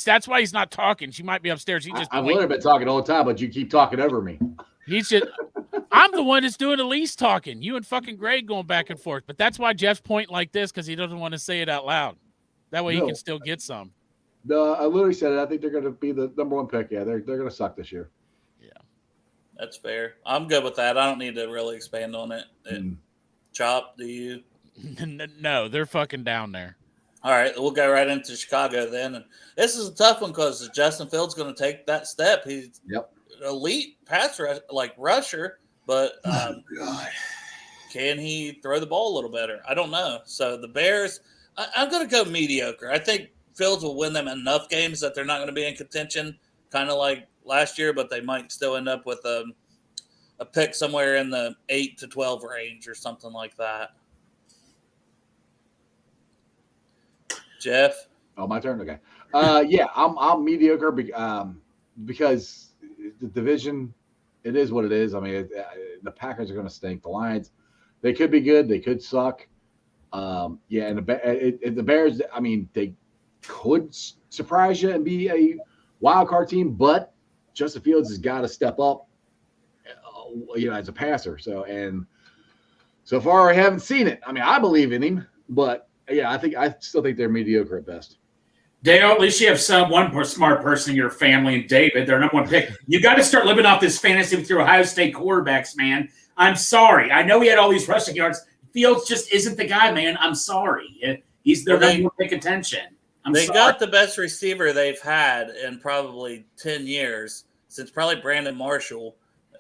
That's why he's not talking. She might be upstairs. I've literally been talking all the time, but you keep talking over me. I'm the one that's doing the least talking. You and fucking Greg going back and forth. But that's why Jeff's pointing like this, because he doesn't want to say it out loud. That way he can still get some. No, I literally said it. I think they're going to be the number one pick. Yeah, they're going to suck this year. That's fair. I'm good with that. I don't need to really expand on it. Chop, do you? No, they're fucking down there. All right, we'll go right into Chicago then. And this is a tough one because Justin Fields going to take that step. He's elite pass rusher, but can he throw the ball a little better? I don't know. So the Bears, I'm going to go mediocre. I think Fields will win them enough games that they're not going to be in contention, kind of like last year, but they might still end up with a pick somewhere in the 8 to 12 range or something like that. Jeff? Oh, my turn? Okay. I'm mediocre because the division, it is what it is. I mean, the Packers are going to stink. The Lions, they could be good. They could suck. And the Bears, I mean, they could surprise you and be a wild card team, but Justin Fields has got to step up, as a passer. So far I haven't seen it. I mean, I believe in him, but I still think they're mediocre at best. Dale, at least you have one more smart person in your family, and David, their number one pick. You got to start living off this fantasy with your Ohio State quarterbacks, man. I'm sorry. I know he had all these rushing yards. Fields just isn't the guy, man. I'm sorry. He's their number one pick attention. They got the best receiver they've had in probably 10 years since probably Brandon Marshall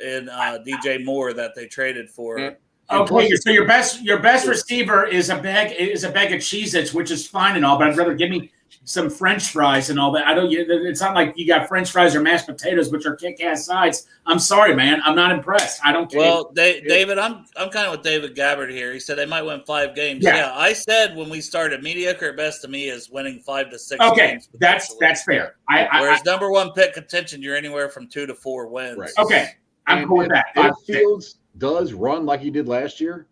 and DJ Moore that they traded for. Okay, so your best receiver is a bag of Cheez-Its, which is fine and all, but I'd rather give me some French fries and all that. It's not like you got French fries or mashed potatoes, which are kick-ass sides. I'm sorry, man. I'm not impressed. I don't care. Well, David, I'm kind of with David Gabbard here. He said they might win 5 games. Yeah, I said when we started, mediocre at best to me is winning 5 to 6 games. Okay, that's fair. Whereas number one pick contention, you're anywhere from 2 to 4 wins. Right. Okay, I'm cool with that. If Fields does run like he did last year,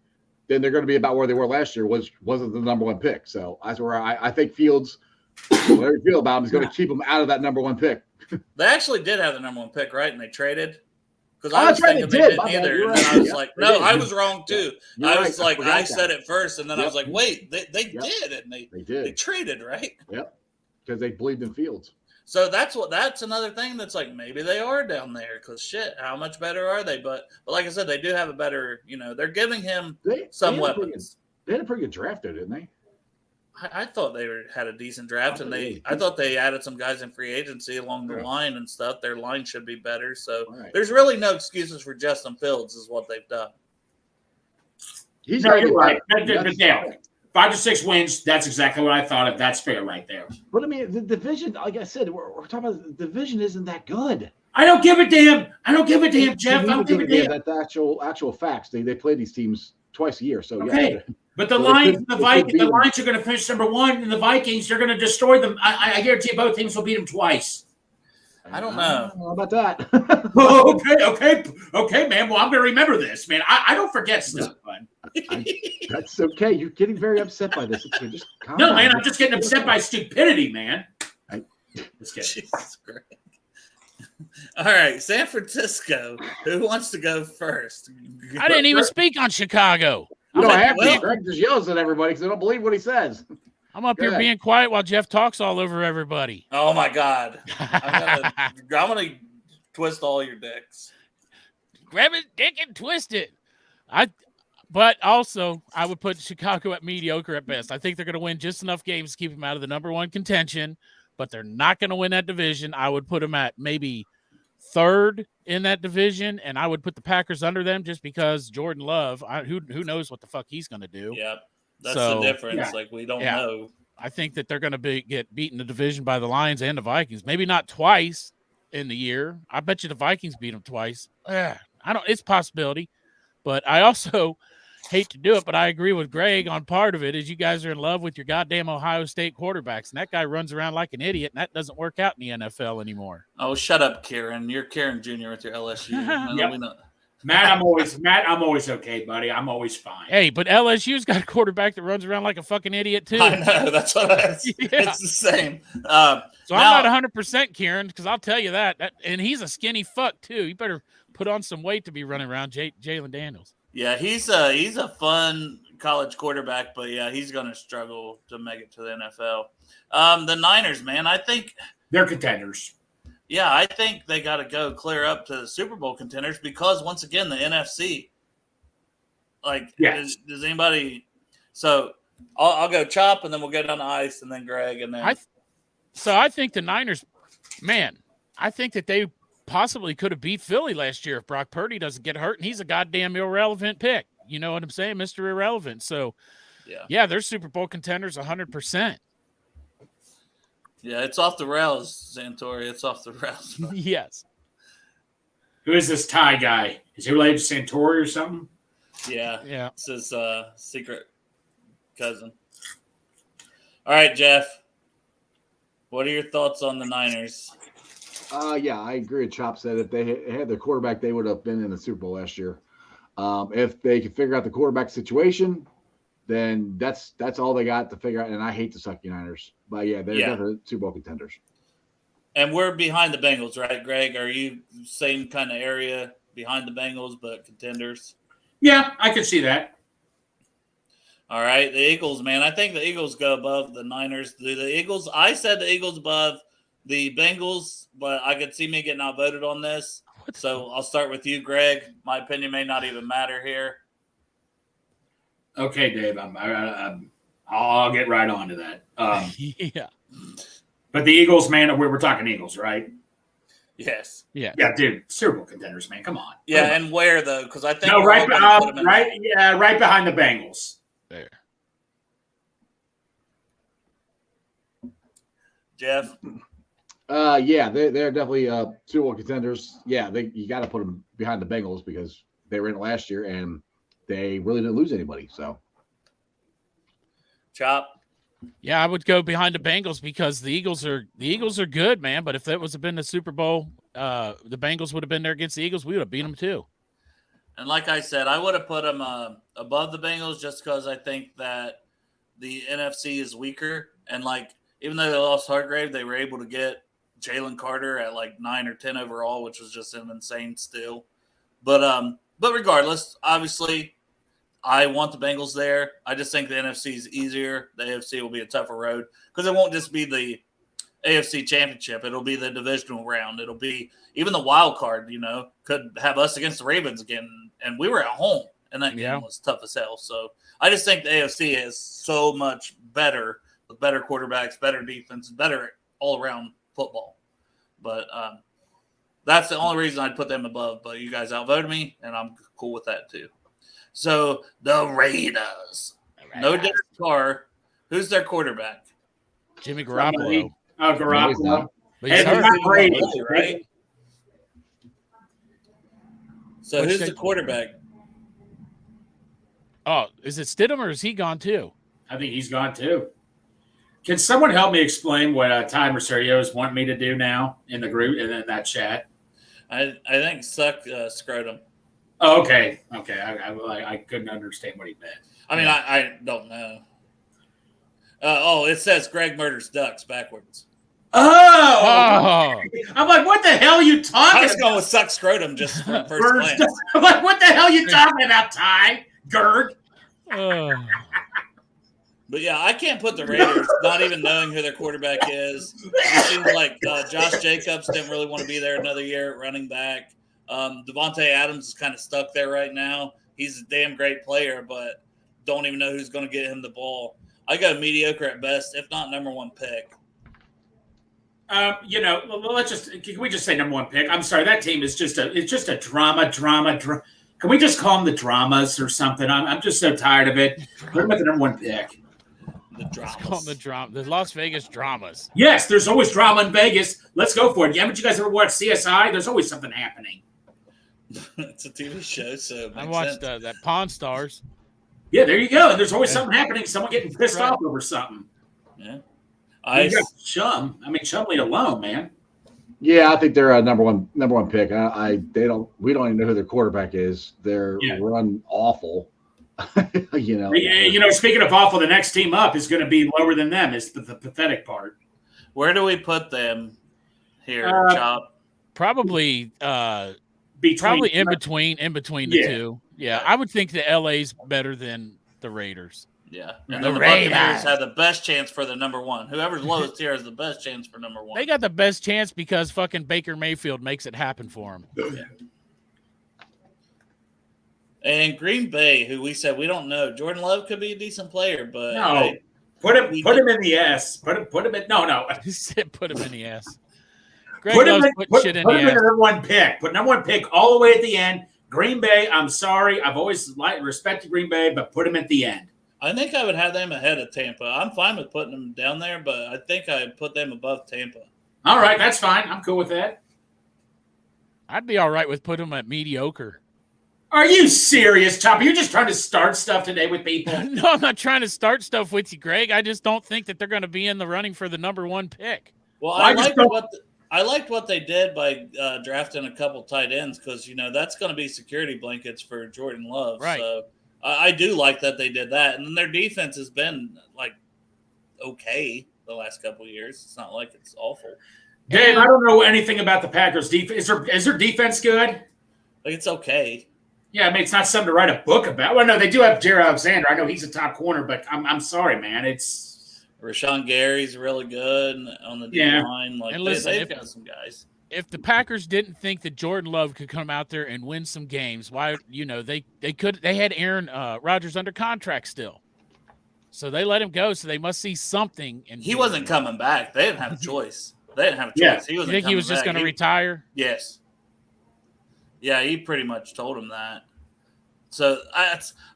then they're going to be about where they were last year, wasn't the number one pick. So that's where I think Fields, whatever you feel about him, is going to keep him out of that number one pick. They actually did have the number one pick, right? And they traded? Because I was thinking they didn't either. And then I was like, no, I was wrong too. I said it first, and then I was like, wait, they did. And they did. They traded, right? Yep. Because they believed in Fields. So that's another thing that's like maybe they are down there because shit, how much better are they? But like I said, they do have a better, they're giving him some weapons. They had a pretty good draft though, didn't they? I thought they had a decent draft, and I thought they added some guys in free agency along the line and stuff. Their line should be better. So there's really no excuses for Justin Fields is what they've done. You're right. 5 to 6 wins. That's exactly what I thought of. That's fair right there. But I mean, the division, like I said, we're talking about the division isn't that good. I don't give a damn. Jeff. I don't give a damn. That's actual facts. They play these teams twice a year. So okay. Yeah. But the Lions and the Vikings, the Lions are going to finish number 1, and the Vikings, they're going to destroy them. I guarantee both teams will beat them twice. I don't know. How about that? Okay, man. Well, I'm going to remember this, man. I don't forget stuff, man. That's okay. You're getting very upset by this. Okay, just calm down. Man, I'm just getting upset by stupidity, man. Just kidding. Jesus Christ. All right, San Francisco. Who wants to go first? I didn't even speak on Chicago. You don't have to. Greg just yells at everybody because they don't believe what he says. I'm up here being quiet while Jeff talks all over everybody. Oh my God! I'm gonna twist all your dicks. Grab his dick and twist it. But also, I would put Chicago at mediocre at best. I think they're going to win just enough games to keep them out of the number 1 contention, but they're not going to win that division. I would put them at maybe 3rd in that division, and I would put the Packers under them just because Jordan Love, who knows what the fuck he's going to do. Yeah, that's the difference. Yeah. Like, we don't know. I think that they're going to get beaten the division by the Lions and the Vikings. Maybe not twice in the year. I bet you the Vikings beat them twice. It's a possibility, but I also hate to do it, but I agree with Greg on part of it is you guys are in love with your goddamn Ohio State quarterbacks, and that guy runs around like an idiot, and that doesn't work out in the NFL anymore. Oh, shut up, Kieran. You're Kieran Jr. with your LSU. Matt, I'm always okay, buddy. I'm always fine. Hey, but LSU's got a quarterback that runs around like a fucking idiot too. I know. That's what it's the same. So I'm not 100% Kieran because I'll tell you that. And he's a skinny fuck too. You better put on some weight to be running around Jalen Daniels. Yeah, he's a fun college quarterback, but yeah, he's going to struggle to make it to the NFL. The Niners, man, I think they're contenders. Yeah, I think they got to go clear up to the Super Bowl contenders because once again, the NFC. Like, does anybody? So I'll go Chop, and then we'll get on the ice, and then Greg, and then. I think the Niners, man, I think that they possibly could have beat Philly last year if Brock Purdy doesn't get hurt, and he's a goddamn irrelevant pick. You know what I'm saying, Mr. Irrelevant. So, yeah, they're Super Bowl contenders 100%. Yeah, it's off the rails, Santori. It's off the rails. Yes. Who is this Thai guy? Is he related to Santori or something? Yeah. It's his secret cousin. All right, Jeff. What are your thoughts on the Niners? Yeah, I agree with Chop said if they had their quarterback, they would have been in the Super Bowl last year. If they could figure out the quarterback situation, then that's all they got to figure out. And I hate the sucky Niners. But, yeah, they're definitely Super Bowl contenders. And we're behind the Bengals, right, Greg? Are you same kind of area behind the Bengals but contenders? Yeah, I could see that. All right, the Eagles, man. I think the Eagles go above the Niners. The Eagles. I said the Eagles above the Bengals, but I could see me getting outvoted on this. So I'll start with you, Greg. My opinion may not even matter here. Okay, Dave. I'll get right on to that. Yeah. But the Eagles, man, we're talking Eagles, right? Yes. Yeah. Yeah, dude. Super Bowl contenders, man. Come on. Yeah, and where though? Because I think right behind the Bengals. There. Jeff. Yeah, they're definitely Super Bowl contenders. Yeah, you got to put them behind the Bengals because they were in it last year and they really didn't lose anybody. So, Chop. Yeah, I would go behind the Bengals because the Eagles are good, man. But if that was been the Super Bowl, the Bengals would have been there against the Eagles. We would have beat them too. And like I said, I would have put them above the Bengals just because I think that the NFC is weaker. And like, even though they lost Hargrave, they were able to get Jalen Carter at like 9 or 10 overall, which was just an insane steal. But regardless, obviously, I want the Bengals there. I just think the NFC is easier. The AFC will be a tougher road because it won't just be the AFC championship. It'll be the divisional round. It'll be even the wild card, could have us against the Ravens again. And we were at home, and that game was tough as hell. So I just think the AFC is so much better with better quarterbacks, better defense, better all-around football. But that's the only reason I'd put them above. But you guys outvoted me, and I'm cool with that too. So the Raiders. No Derek Carr. Who's their quarterback? Jimmy Garoppolo. Oh, Garoppolo. But he's And hurt. not Brady, Right? So who's the quarterback? Oh, is it Stidham or is he gone too? I think he's gone too. Can someone help me explain what Ty Mercerio is wanting me to do now in the group and in that chat? I think suck scrotum. Oh, okay. I couldn't understand what he meant. I mean, I don't know. It says Greg murders ducks backwards. Oh! I'm like, what the hell are you talking I was about? going with suck scrotum just from first glance. I'm like, what the hell are you talking about, Ty? Gerd? Oh. But yeah, I can't put the Raiders, not even knowing who their quarterback is. It seems like Josh Jacobs didn't really want to be there another year at running back. Devontae Adams is kind of stuck there right now. He's a damn great player, but don't even know who's going to get him the ball. I go mediocre at best, if not number one pick. Can we just say number one pick? I'm sorry, that team is just a drama. Can we just call them the dramas or something? I'm just so tired of it. Put them at the number one pick. The dramas. Call them the Las Vegas dramas. Yes, there's always drama in Vegas. Let's go for it. Haven't you guys ever watched CSI? There's always something happening. It's a TV show, so it I makes watched sense. that Pawn Stars. Yeah, there you go. And there's always something happening. Someone getting pissed off over something. Yeah. You got Chum. I mean, Chum lead alone, man. yeah, I think they're a number one pick. We don't even know who their quarterback is. They're run awful. Speaking of awful, the next team up is going to be lower than them. Is the pathetic part. Where do we put them here, Chop? Probably in between the two. Yeah, I would think the LA's better than the Raiders. Yeah. And then the Buccaneers have the best chance for the number one. Whoever's lowest here has the best chance for number one. They got the best chance because fucking Baker Mayfield makes it happen for them. Yeah. And Green Bay, who we said we don't know. Jordan Love could be a decent player, but No. Put him in the S. Put him in no. He said put him in the ass. Greg Put him loves in, putting put, shit in put the him in ass. the number one pick. Put number one pick all the way at the end. Green Bay, I'm sorry. I've always respected Green Bay, but put him at the end. I think I would have them ahead of Tampa. I'm fine with putting them down there, but I think I'd put them above Tampa. All right, that's fine. I'm cool with that. I'd be all right with putting him at mediocre. Are you serious, Chopper? You're just trying to start stuff today with people? No, I'm not trying to start stuff with you, Greg. I just don't think that they're going to be in the running for the number one pick. Well, I liked what they did by drafting a couple tight ends because, that's going to be security blankets for Jordan Love. Right. So I do like that they did that. And then their defense has been, okay the last couple of years. It's not like it's awful. Dave, I don't know anything about the Packers defense. Is their defense good? It's okay. Yeah, I mean, it's not something to write a book about. Well, no, they do have Jared Alexander. I know he's a top corner, but I'm sorry, man. It's Rashawn Gary's really good on the D line. Like, and listen, they've got some guys. If the Packers didn't think that Jordan Love could come out there and win some games, why, they had Aaron Rodgers under contract still. So they let him go, so they must see something. And he wasn't coming back. They didn't have a choice. They didn't have a choice. Yeah. He wasn't. You think he was just going to retire? Yes. Yeah, he pretty much told him that. So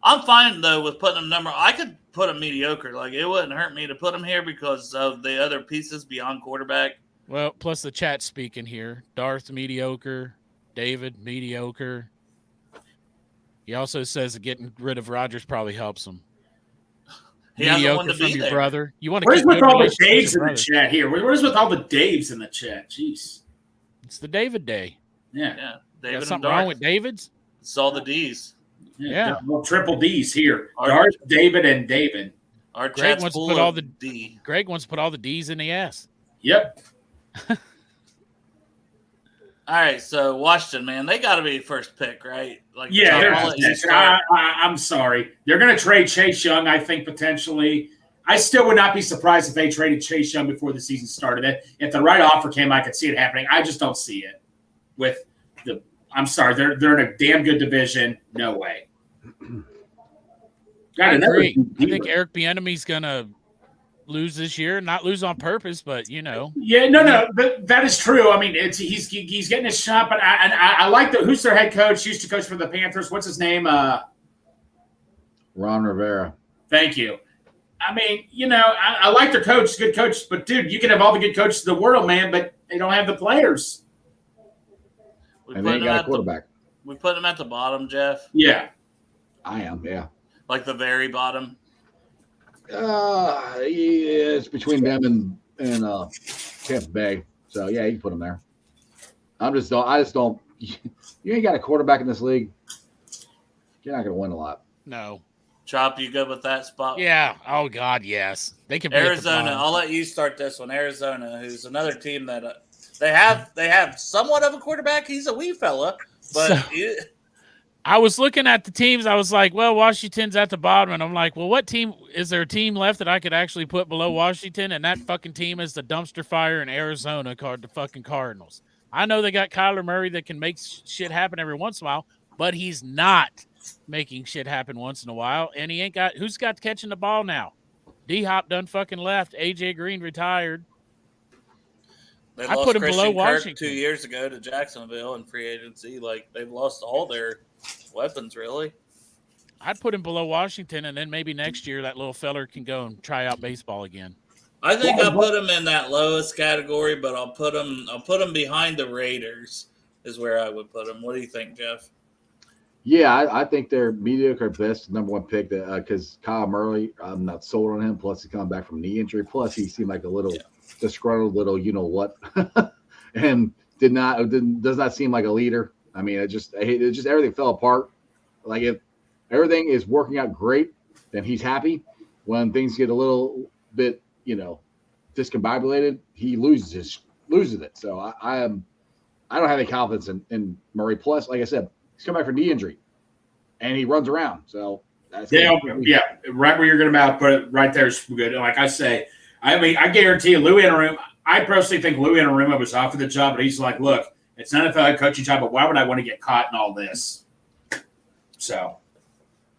I'm fine though with putting him number. I could put him mediocre. Like it wouldn't hurt me to put him here because of the other pieces beyond quarterback. Well, plus the chat speaking here. Darth mediocre, David mediocre. He also says that getting rid of Rodgers probably helps him. He mediocre from your brother. You want to Where's keep with good all the relations with your Daves in the brother. chat here? Where's with all the Daves in the chat? Jeez. It's the David Day. Yeah. Yeah, Got David and something Darth. wrong with David's? It's all the D's. Yeah. Well, triple D's here. Our- Darth, David, and David. Our Greg chat's wants to full put all of the D. Greg wants to put all the D's in the S. Yep. All right, so Washington, man, they got to be first pick, right? Like, Yeah, I'll let you they're- start. I'm sorry. They're going to trade Chase Young, I think, potentially. I still would not be surprised if they traded Chase Young before the season started. If the right offer came, I could see it happening. I just don't see it. I'm sorry, they're in a damn good division. No way. I agree. I think Eric Bieniemy's going to lose this year. Not lose on purpose, but Yeah, no, that is true. I mean, he's getting his shot, but I like who's their head coach? Used to coach for the Panthers. What's his name? Ron Rivera. Thank you. I mean, I like their coach, good coach, but dude, you can have all the good coaches in the world, man, but they don't have the players. And they ain't got a quarterback. We put them at the bottom, Jeff. Yeah. I am, yeah. Like the very bottom. Yeah, it's between them and Tampa Bay. So yeah, you can put them there. I just don't. You ain't got a quarterback in this league. You're not going to win a lot. no. Chop, you good with that spot? Yeah. Oh, God, yes. They can be at the Arizona. bottom. I'll let you start this one. Arizona, who's another team that they have somewhat of a quarterback. He's a wee fella, but So- I was looking at the teams. I was like, well, Washington's at the bottom. And I'm like, well, what team – is there a team left that I could actually put below Washington? And that fucking team is the dumpster fire in Arizona called the fucking Cardinals. I know they got Kyler Murray that can make shit happen every once in a while, but he's not making shit happen once in a while. And he ain't got – who's got catching the ball now? D-Hop done fucking left. A.J. Green retired. they I lost put him Christian below Kirk Washington. 2 years ago to Jacksonville in free agency. Like, they've lost all their weapons, really. I'd put him below Washington, and then maybe next year that little feller can go and try out baseball again. I think I'll put them in that lowest category, but I'll put them behind the Raiders is where I would put them. What do you think, Jeff? Yeah, I think they're mediocre at best, number one pick because Kyle Murray, I'm not sold on him. Plus, he's coming back from knee injury. Plus, he seemed like a little disgruntled, little you know what, and does not seem like a leader. I mean, it just everything fell apart. Like if everything is working out great, then he's happy. When things get a little bit, discombobulated, he loses it. So I don't have any confidence in Murray. Plus, like I said, he's coming back from knee injury, and he runs around. So that's Yeah, right where you're going to put it right there is good. Like I say, I mean, I guarantee you, Lou Anarumo, I personally think Lou Anarumo was offered the job, but he's like, look, it's not a NFL coaching job, but why would I want to get caught in all this? So.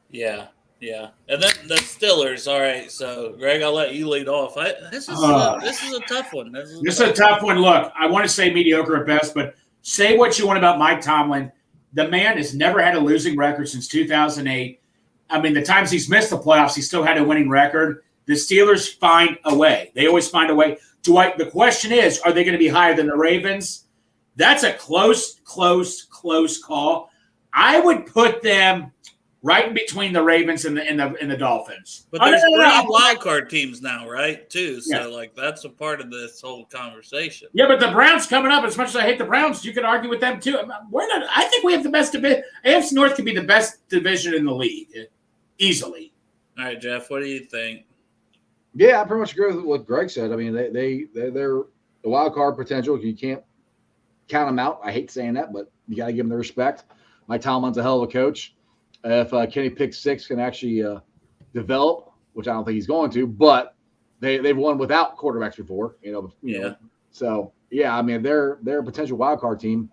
Yeah. And then the Steelers. All right, so Greg, I'll let you lead off. This is a tough one. This is a tough one. Look, I want to say mediocre at best, but say what you want about Mike Tomlin. The man has never had a losing record since 2008. I mean, the times he's missed the playoffs, he still had a winning record. The Steelers find a way. They always find a way. The question is, are they going to be higher than the Ravens? That's a close call. I would put them right in between the Ravens and the Dolphins. But there's three wild card teams now, right? Too. So that's a part of this whole conversation. Yeah, but the Browns coming up. As much as I hate the Browns, you could argue with them too. I think we have the best division. AFC North could be the best division in the league, easily. All right, Jeff. What do you think? Yeah, I pretty much agree with what Greg said. I mean, they're the wild card potential. You can't count them out. I hate saying that, but you got to give them the respect. Mike Tomlin's a hell of a coach. If Kenny Pick 6 can actually develop, which I don't think he's going to, but they've won without quarterbacks before, you know. So yeah, I mean they're a potential wild card team,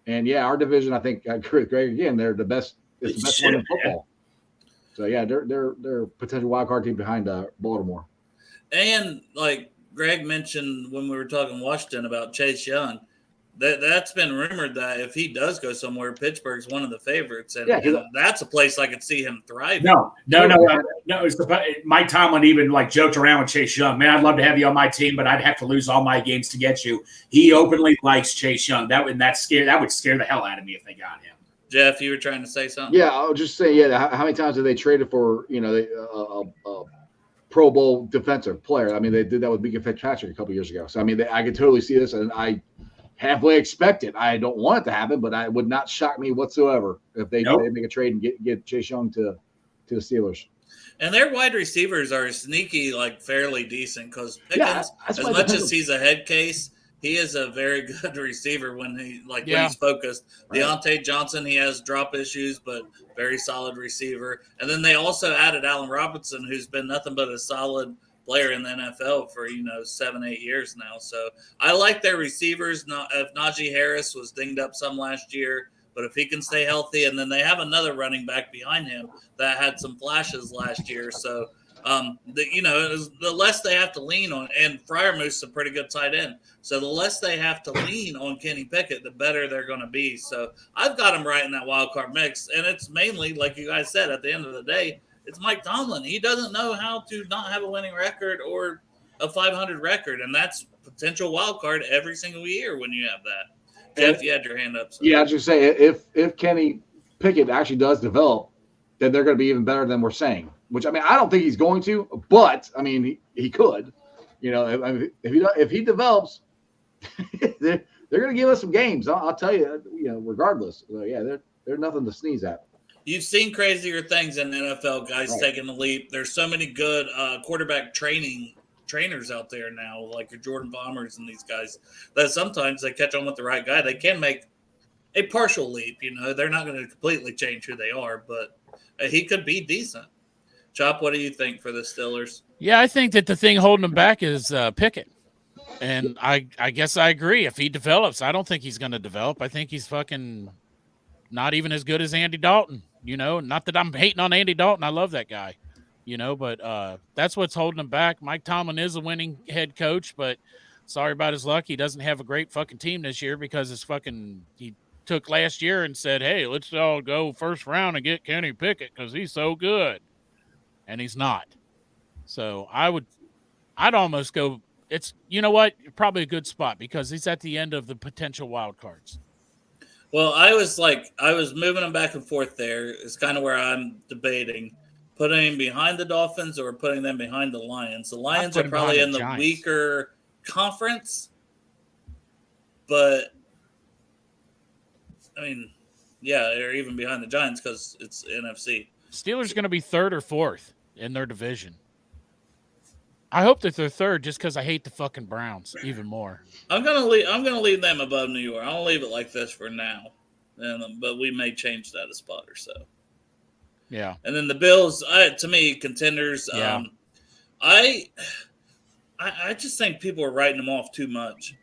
and yeah, our division, I think I agree with Greg again. They're the best. It's the best one in football. So yeah, they're a potential wild card team behind Baltimore. And like Greg mentioned when we were talking Washington about Chase Young, that's been rumored that if he does go somewhere, Pittsburgh's one of the favorites, and that's a place I could see him thriving. No. Mike Tomlin even like joked around with Chase Young. Man, I'd love to have you on my team, but I'd have to lose all my games to get you. He openly likes Chase Young. That would scare the hell out of me if they got him. Jeff, you were trying to say something? Yeah, I was just saying. Yeah, how many times have they traded for a Pro Bowl defensive player? I mean, they did that with Mika Fitzpatrick a couple years ago. So I mean, I could totally see this, and I halfway expect it. I don't want it to happen, but it would not shock me whatsoever if they make a trade and get Chase Young to the Steelers. And their wide receivers are sneaky, like fairly decent, because Pickens, as much as he's a head case, he is a very good receiver when he's focused. Right. Deontay Johnson, he has drop issues, but very solid receiver. And then they also added Allen Robinson, who's been nothing but a solid player in the NFL for 7-8 years now. So I like their receivers. If Najee Harris was dinged up some last year, but if he can stay healthy, and then they have another running back behind him that had some flashes last year. So the less they have to lean on, and Freiermuth's is a pretty good tight end. So the less they have to lean on Kenny Pickett, the better they're going to be. So I've got him right in that wild card mix, and it's mainly, like you guys said, at the end of the day, it's Mike Tomlin. He doesn't know how to not have a winning record or a 500 record, and that's potential wild card every single year when you have that. Jeff, you had your hand up. So. Yeah, I was just saying, if Kenny Pickett actually does develop, then they're going to be even better than we're saying. Which, I mean, I don't think he's going to, but I mean, he could. If he develops, they're going to give us some games. I'll tell you, regardless. So, yeah, they're nothing to sneeze at. You've seen crazier things in the NFL, guys taking the leap. There's so many good quarterback trainers out there now, like your Jordan Palmers and these guys, that sometimes they catch on with the right guy. They can make a partial leap. They're not going to completely change who they are, but he could be decent. Chop, what do you think for the Steelers? Yeah, I think that the thing holding him back is Pickett. And I guess I agree. If he develops, I don't think he's going to develop. I think he's fucking not even as good as Andy Dalton. Not that I'm hating on Andy Dalton. I love that guy, but that's what's holding him back. Mike Tomlin is a winning head coach, but sorry about his luck. He doesn't have a great fucking team this year because he took last year and said, hey, let's all go first round and get Kenny Pickett because he's so good. And he's not. So I'd almost go, it's, probably a good spot because he's at the end of the potential wild cards. Well, I was moving him back and forth there. It's kind of where I'm debating putting him behind the Dolphins or putting them behind the Lions. The Lions are probably in the weaker conference, but I mean, yeah, they're even behind the Giants because it's NFC. Steelers going to be third or fourth in their division. I hope that they're third just because I hate the fucking Browns even more. I'm gonna leave them above New York. I'll leave it like this for now, but we may change that a spot or so. Yeah. And then the Bills, to me, contenders. Yeah. I just think people are writing them off too much.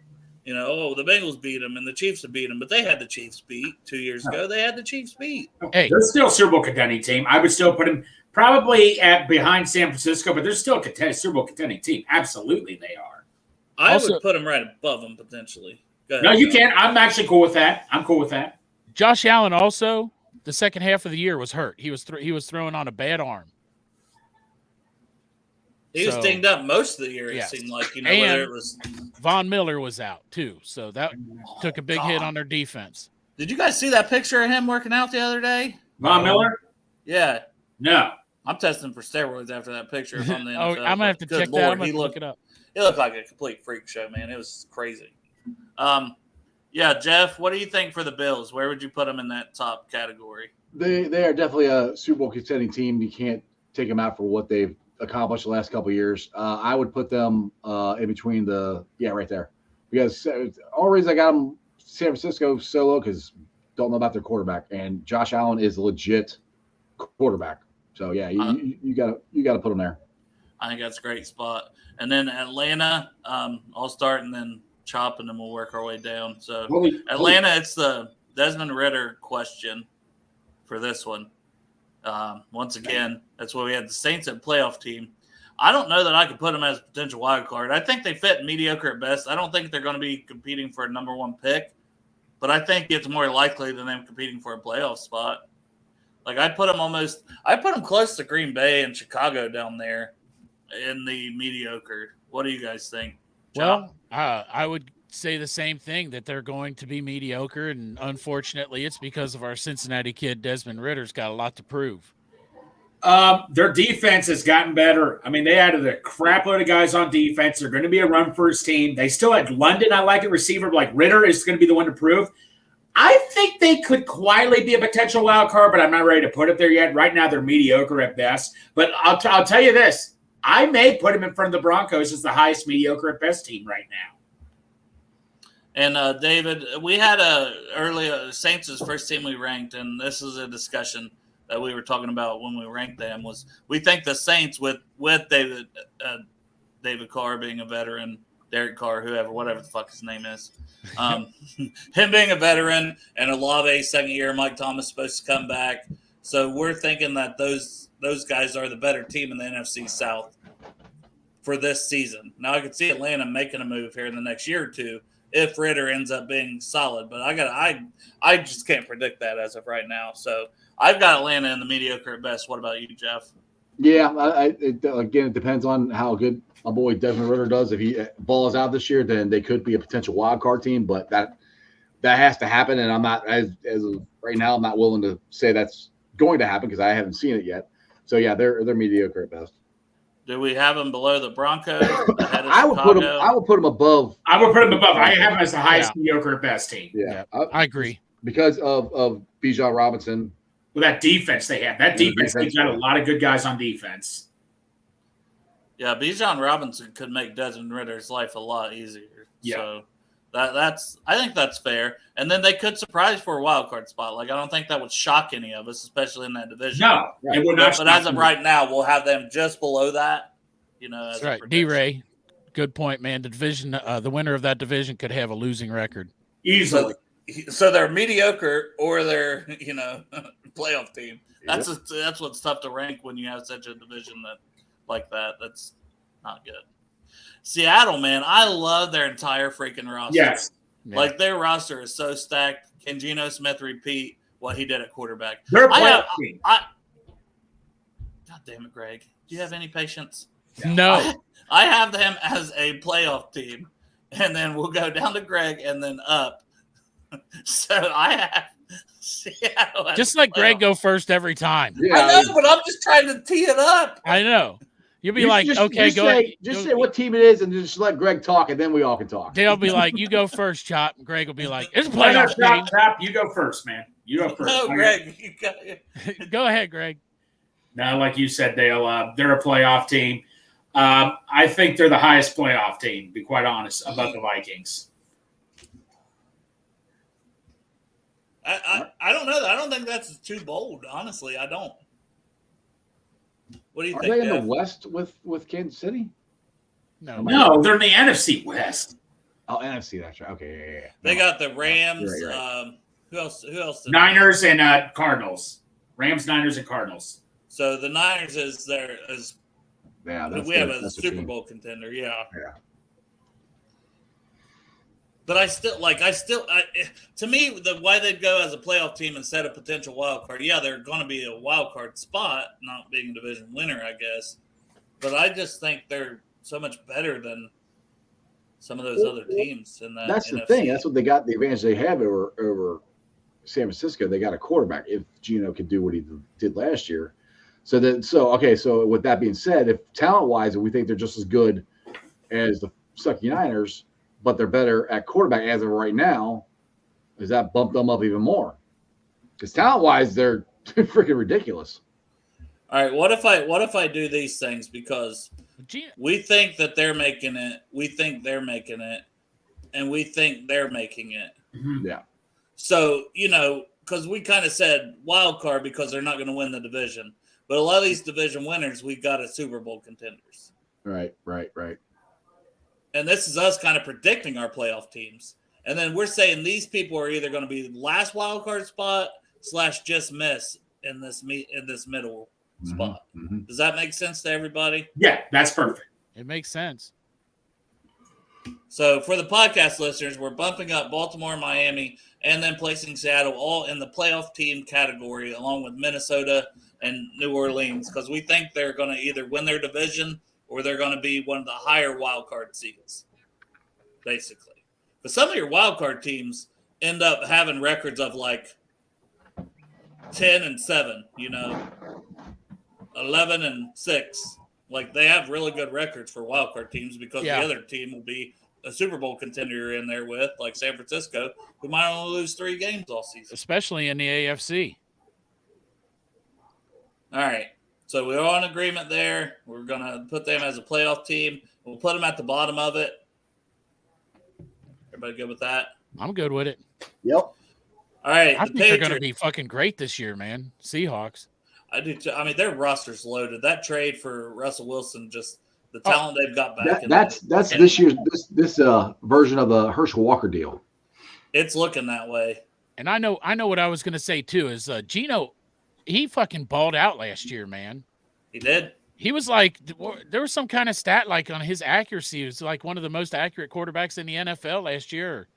The Bengals beat them and the Chiefs have beat them, but they had the Chiefs beat 2 years ago. They had the Chiefs beat. Hey, they're still a Super Bowl contending team. I would still put them probably behind San Francisco, but they're still a Super Bowl contending team. Absolutely, they are. I would put them right above them potentially. Go ahead, no, you can't. I'm actually cool with that. I'm cool with that. Josh Allen also, the second half of the year was hurt. He was throwing on a bad arm. He was dinged up most of the year, it seemed like. Whether it was Von Miller was out, too. So that took a big hit on their defense. Did you guys see that picture of him working out the other day? Von Miller? Yeah. No. I'm testing for steroids after that picture from the NFL. I'm going to have to check that. I'm going to look it up. It looked like a complete freak show, man. It was crazy. Yeah, Jeff, what do you think for the Bills? Where would you put them in that top category? They are definitely a Super Bowl contending team. You can't take them out for what they've accomplished the last couple of years. I would put them in between right there. Because the only reason I got them San Francisco so low because don't know about their quarterback, and Josh Allen is a legit quarterback. So yeah, you gotta put him there. I think that's a great spot. And then Atlanta, I'll start and then Chop, and then we'll work our way down. So Atlanta, it's the Desmond Ridder question for this one. Once again, that's why we had the Saints at playoff team. I don't know that I could put them as a potential wild card. I think they fit mediocre at best. I don't think they're going to be competing for a number one pick, but I think it's more likely than them competing for a playoff spot. Like I put them close to Green Bay and Chicago down there in the mediocre. What do you guys think? Well, I would say the same thing, that they're going to be mediocre, and unfortunately it's because of our Cincinnati kid Desmond Ritter's got a lot to prove. Their defense has gotten better. I mean, they added a crap load of guys on defense. They're going to be a run-first team. They still had London, I like, at receiver, but like Ritter is going to be the one to prove. I think they could quietly be a potential wild card, but I'm not ready to put it there yet. Right now, they're mediocre at best. But I'll tell you this. I may put them in front of the Broncos as the highest mediocre at best team right now. And David, we had Saints' first team we ranked, and this is a discussion that we were talking about when we ranked them, was we think the Saints with David Carr being a veteran, Derek Carr, whatever the fuck his name is, him being a veteran, and Olave second year, Mike Thomas supposed to come back. So we're thinking that those guys are the better team in the NFC South for this season. Now I could see Atlanta making a move here in the next year or two if Ritter ends up being solid, but I just can't predict that as of right now. So I've got Atlanta in the mediocre at best. What about you, Jeff? Yeah, it depends on how good my boy Desmond Ridder does. If he balls out this year, then they could be a potential wild card team, but that has to happen, and I'm not as of right now. I'm not willing to say that's going to happen because I haven't seen it yet. So yeah, they're mediocre at best. Do we have them below the Broncos? I would put them above. I would put them above. I have them as the highest mediocre at best team. Yeah, I agree because of Bijan Robinson. Well, that defense they have. That defense, they've got a lot of good guys on defense. Yeah, Bijan Robinson could make Desmond Ritter's life a lot easier. Yeah. So I think that's fair. And then they could surprise for a wild card spot. Like I don't think that would shock any of us, especially in that division. No, it would not. But as of right now, we'll have them just below that. That's right. D-Ray, good point, man. The division, the winner of that division could have a losing record easily. So they're mediocre or they're playoff team. That's what's tough to rank when you have such a division like that. That's not good. Seattle, man, I love their entire freaking roster. Yes. Like their roster is so stacked. Can Geno Smith repeat what he did at quarterback? They're a playoff team. God damn it, Greg. Do you have any patience? No. I have them as a playoff team, and then we'll go down to Greg and then up. So I have Seattle. Just let Greg go first every time. Yeah, I know, but I'm just trying to tee it up. I know. You'll be like, just, okay, just say what team it is, and just let Greg talk, and then we all can talk. They'll be like, you go first, Chop. And Greg will be like, it's a playoff game. Chop, you go first, man. You go first. No, Greg, you got it. Go ahead, Greg. No, like you said, Dale, they're a playoff team. I think they're the highest playoff team, to be quite honest, above the Vikings. I don't know. I don't think that's too bold, honestly. I don't. What do you think? Are they in Jeff? the West with Kansas City? No, they're in the NFC West. Oh, NFC. That's right. Okay, yeah. They got the Rams. Right. Who else? Niners and Cardinals. Rams, Niners, and Cardinals. So the Niners we have a Super Bowl contender. Yeah. But to me, why they'd go as a playoff team instead of potential wild card. Yeah, they're going to be a wild card spot, not being a division winner, I guess. But I just think they're so much better than some of those other teams in that. That's NFC. the thing. That's what they got. The advantage they have over San Francisco. They got a quarterback. If Geno could do what he did last year, So with that being said, if talent-wise, we think they're just as good as the sucky Niners, but they're better at quarterback as of right now, does that bump them up even more? Because talent-wise, they're freaking ridiculous. All right, what if I do these things because we think that they're making it, we think they're making it, and we think they're making it. Mm-hmm. Yeah. So, because we kind of said wild card because they're not going to win the division. But a lot of these division winners, we got as Super Bowl contenders. Right. And this is us kind of predicting our playoff teams. And then we're saying these people are either going to be last wild card spot / just miss in this middle spot. Mm-hmm. Does that make sense to everybody? Yeah, that's perfect. It makes sense. So for the podcast listeners, we're bumping up Baltimore, Miami, and then placing Seattle all in the playoff team category, along with Minnesota and New Orleans, because we think they're going to either win their division or they're going to be one of the higher wild card seeds, basically. But some of your wild card teams end up having records of like 10-7, 11-6. Like they have really good records for wild card teams because the other team will be a Super Bowl contender in there with, like San Francisco, who might only lose 3 games all season. Especially in the AFC. All right. So we're all in agreement there. We're going to put them as a playoff team. We'll put them at the bottom of it. Everybody good with that? I'm good with it. Yep. All right. I think they're going to be fucking great this year, man. Seahawks. I do too. I mean, their roster's loaded. That trade for Russell Wilson, just the talent they've got back. That's this year's this version of the Herschel Walker deal. It's looking that way. And I know what I was going to say too is Geno, he fucking balled out last year, man. He did. He was like, there was some kind of stat like on his accuracy. It was like one of the most accurate quarterbacks in the NFL last year.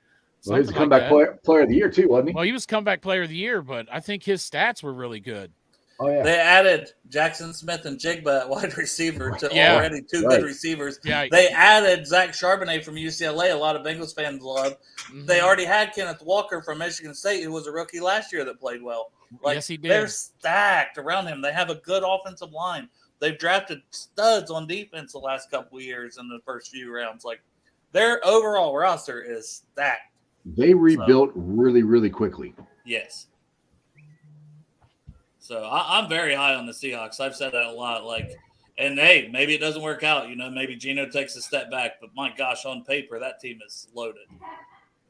Well, he was a comeback player of the year too, wasn't he? Well, he was comeback player of the year, but I think his stats were really good. Oh yeah. They added Jackson Smith and Jigba at wide receiver to already 2 good receivers. Yeah. They added Zach Charbonnet from UCLA. A lot of Bengals fans love. Mm-hmm. They already had Kenneth Walker from Michigan State, who was a rookie last year that played well. Yes, he did. They're stacked around him. They have a good offensive line. They've drafted studs on defense the last couple of years in the first few rounds. Like their overall roster is stacked. They rebuilt really, really quickly. Yes. So I'm very high on the Seahawks. I've said that a lot. And hey, maybe it doesn't work out. Maybe Geno takes a step back. But my gosh, on paper, that team is loaded.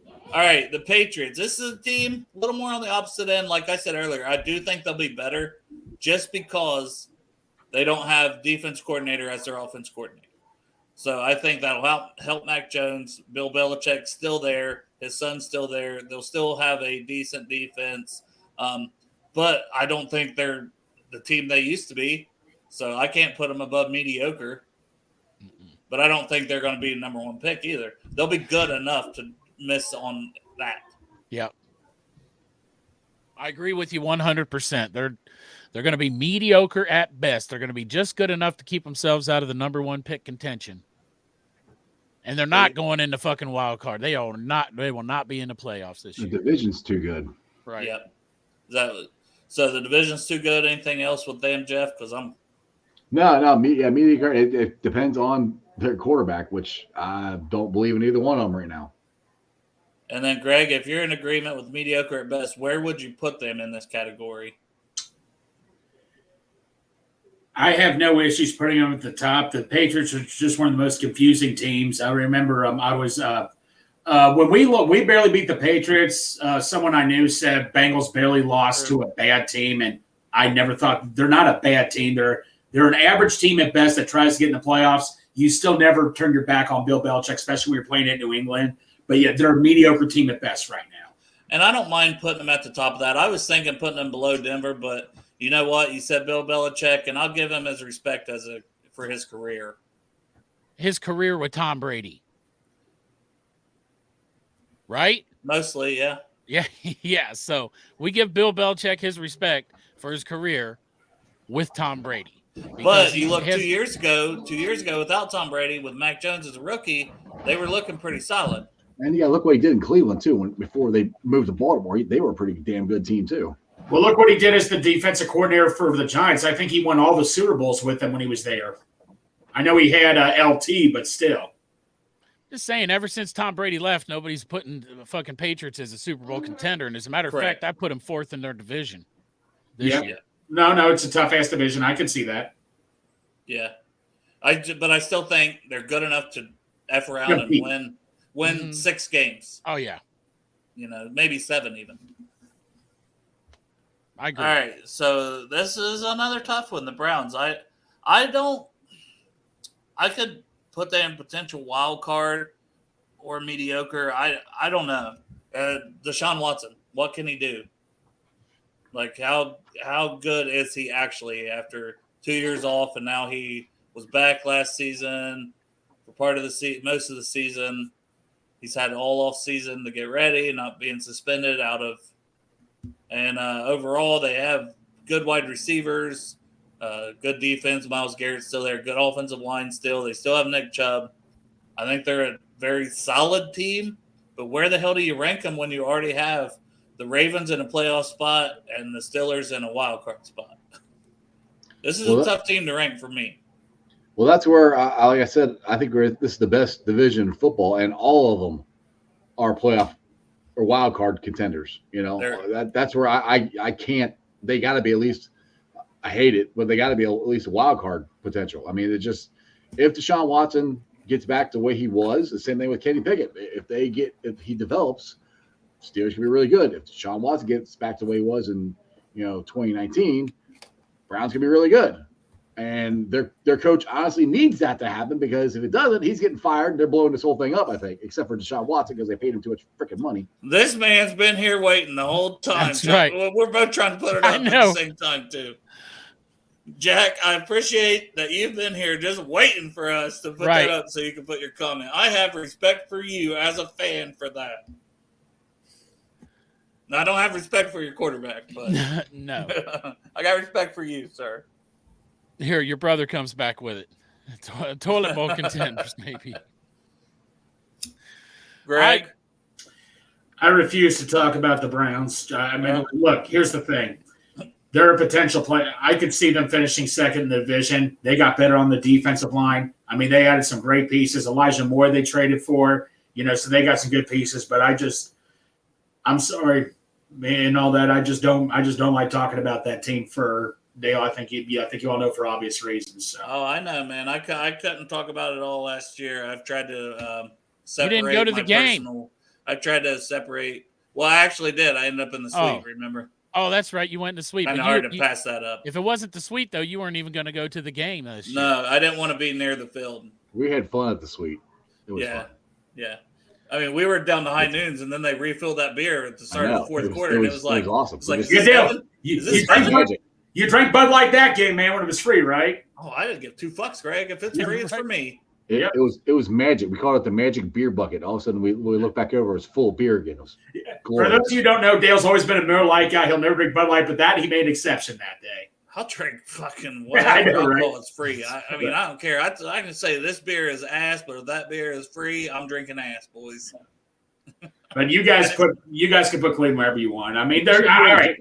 All right, the Patriots. This is a team a little more on the opposite end. Like I said earlier, I do think they'll be better just because they don't have defense coordinator as their offense coordinator. So I think that'll help Mac Jones. Bill Belichick's still there. His son's still there. They'll still have a decent defense. But I don't think they're the team they used to be. So I can't put them above mediocre. But I don't think they're going to be the number 1 pick either. They'll be good enough to miss on that. Yep. I agree with you 100%. They're going to be mediocre at best. They're going to be just good enough to keep themselves out of the number 1 pick contention. And they're not going into fucking wild card. They will not be in the playoffs this year. The division's too good. Right. Yep. So the division's too good. Anything else with them, Jeff? Because I'm mediocre. It depends on their quarterback, which I don't believe in either one of them right now. And then, Greg, if you're in agreement with mediocre at best, where would you put them in this category? I have no issues putting them at the top. The Patriots are just one of the most confusing teams. I remember I was when we barely beat the Patriots. Someone I knew said Bengals barely lost to a bad team, and I never thought they're not a bad team. They're an average team at best that tries to get in the playoffs. You still never turn your back on Bill Belichick, especially when you're playing at New England. But yeah, they're a mediocre team at best right now. And I don't mind putting them at the top of that. I was thinking putting them below Denver, but you know what? You said Bill Belichick, and I'll give him his respect for his career. His career with Tom Brady. Right? Mostly, yeah. Yeah, yeah. So we give Bill Belichick his respect for his career with Tom Brady. But you look 2 years ago without Tom Brady, with Mac Jones as a rookie, they were looking pretty solid. And you got to look what he did in Cleveland, too. Before they moved to Baltimore, they were a pretty damn good team, too. Well, look what he did as the defensive coordinator for the Giants. I think he won all the Super Bowls with them when he was there. I know he had LT, but still. Just saying, ever since Tom Brady left, nobody's putting the fucking Patriots as a Super Bowl contender. And as a matter of fact, I put them 4th in their division this year. No, it's a tough-ass division. I can see that. Yeah. But I still think they're good enough to F around and win 6 games. Oh, yeah. maybe 7 even. I agree. All right, so this is another tough one. The Browns. I could put them in potential wild card or mediocre. I don't know. Deshaun Watson, what can he do? Like how good is he actually after 2 years off, and now he was back last season for part of the most of the season. He's had all off season to get ready, not being suspended out of. And overall, they have good wide receivers, good defense. Myles Garrett's still there. Good offensive line still. They still have Nick Chubb. I think they're a very solid team. But where the hell do you rank them when you already have the Ravens in a playoff spot and the Steelers in a wild card spot? This is a tough team to rank for me. Well, that's where, like I said, I think this is the best division in football, and all of them are playoff or wild card contenders. That's where I can't. They got to be at least. I hate it, but they got to be at least a wild card potential. I mean, it just if Deshaun Watson gets back to the way he was, the same thing with Kenny Pickett. If he develops, Steelers can be really good. If Deshaun Watson gets back to the way he was in 2019, Browns can be really good. And their coach honestly needs that to happen, because if it doesn't, he's getting fired and they're blowing this whole thing up, I think, except for Deshaun Watson because they paid him too much freaking money. This man's been here waiting the whole time. That's right. We're both trying to put it up at the same time, too. Jack, I appreciate that you've been here just waiting for us to put that up so you can put your comment. I have respect for you as a fan for that. Now, I don't have respect for your quarterback, but no. I got respect for you, sir. Here, your brother comes back with it. Toilet bowl contenders, maybe. Greg? I refuse to talk about the Browns. I mean, look, here's the thing. They're a potential play. I could see them finishing second in the division. They got better on the defensive line. I mean, they added some great pieces. Elijah Moore they traded for, so they got some good pieces. But I'm sorry, man, and all that. I just don't like talking about that team for Dale. I think you all know for obvious reasons. So. Oh, I know, man. I couldn't talk about it all last year. I've tried to separate. You didn't go to the game. I tried to separate. Well, I actually did. I ended up in the suite. Remember? Oh, that's right. You went in the suite. Kind of hard to pass that up. If it wasn't the suite, though, you weren't even going to go to the game this year. No, I didn't want to be near the field. We had fun at the suite. It was fun. Yeah. I mean, we were down to high noons, and then they refilled that beer at the start of the fourth quarter, and it was like awesome. It's like, good deal. You drank Bud Light that game, man, when it was free, right? Oh, I didn't give 2 fucks, Greg. If it's free, it's for me. It was magic. We called it the magic beer bucket. All of a sudden, we look back over, it was full of beer again. It was For those of you who don't know, Dale's always been a Miller Lite guy. He'll never drink Bud Light, but he made an exception that day. I'll drink fucking whatever alcohol is free. I mean, I don't care. I can say this beer is ass, but if that beer is free, I'm drinking ass, boys. But you guys can put Cleveland wherever you want. I mean, they're all right.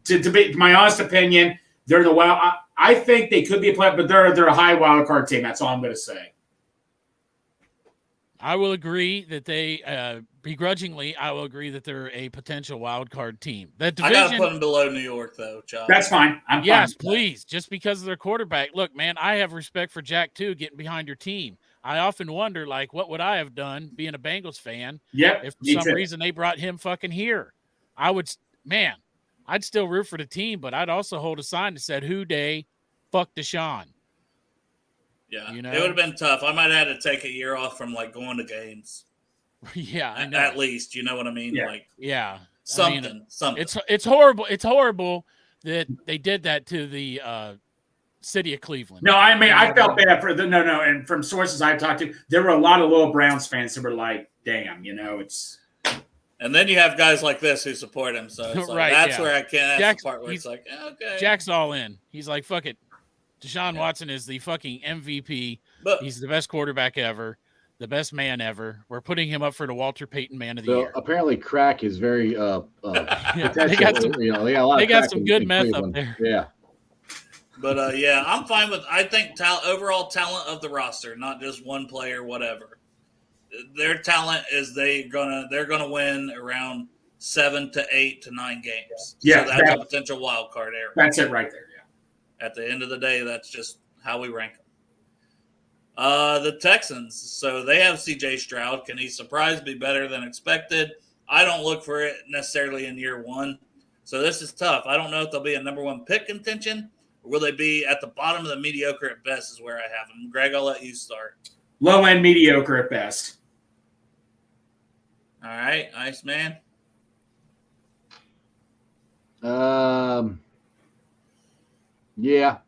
To be my honest opinion, they're the wild. I think they could be a player, but they're a high wild card team. That's all I'm going to say. I will agree that they, begrudgingly, I will agree that they're a potential wild card team. That division, I got to put them below New York, though, Chuck. That's fine. Yes, please. Just because of their quarterback. Look, man, I have respect for Jack, too, getting behind your team. I often wonder, what would I have done being a Bengals fan if for some reason they brought him fucking here? I'd still root for the team, but I'd also hold a sign that said, "Who day, fuck Deshaun." Yeah, it would have been tough. I might have had to take a year off from going to games. Yeah, I know. At least, you know what I mean? Yeah. Something. It's horrible. It's horrible that they did that to the city of Cleveland. No, I mean, I felt bad for and from sources I've talked to, there were a lot of little Browns fans that were like, damn, it's. And then you have guys like this who support him. So it's that's where I can't. That's the part where it's like, okay. Jack's all in. He's like, fuck it. Deshaun Watson is the fucking MVP. He's the best quarterback ever, the best man ever. We're putting him up for the Walter Payton Man of the Year. Apparently, crack is very. They got some good meth up there. Yeah. But I'm fine with. I think overall talent of the roster, not just one player, whatever. Their talent is they're gonna win around 7 to 8 to 9 games. Yeah, so that's a potential wild card area. That's it right there. At the end of the day, that's just how we rank them. The Texans, so they have C.J. Stroud. Can he surprise, be better than expected? I don't look for it necessarily in year one. So this is tough. I don't know if they'll be a number one pick contention, or will they be at the bottom of the mediocre at best is where I have them. Greg, I'll let you start. Low end mediocre at best. All right, Iceman. Yeah.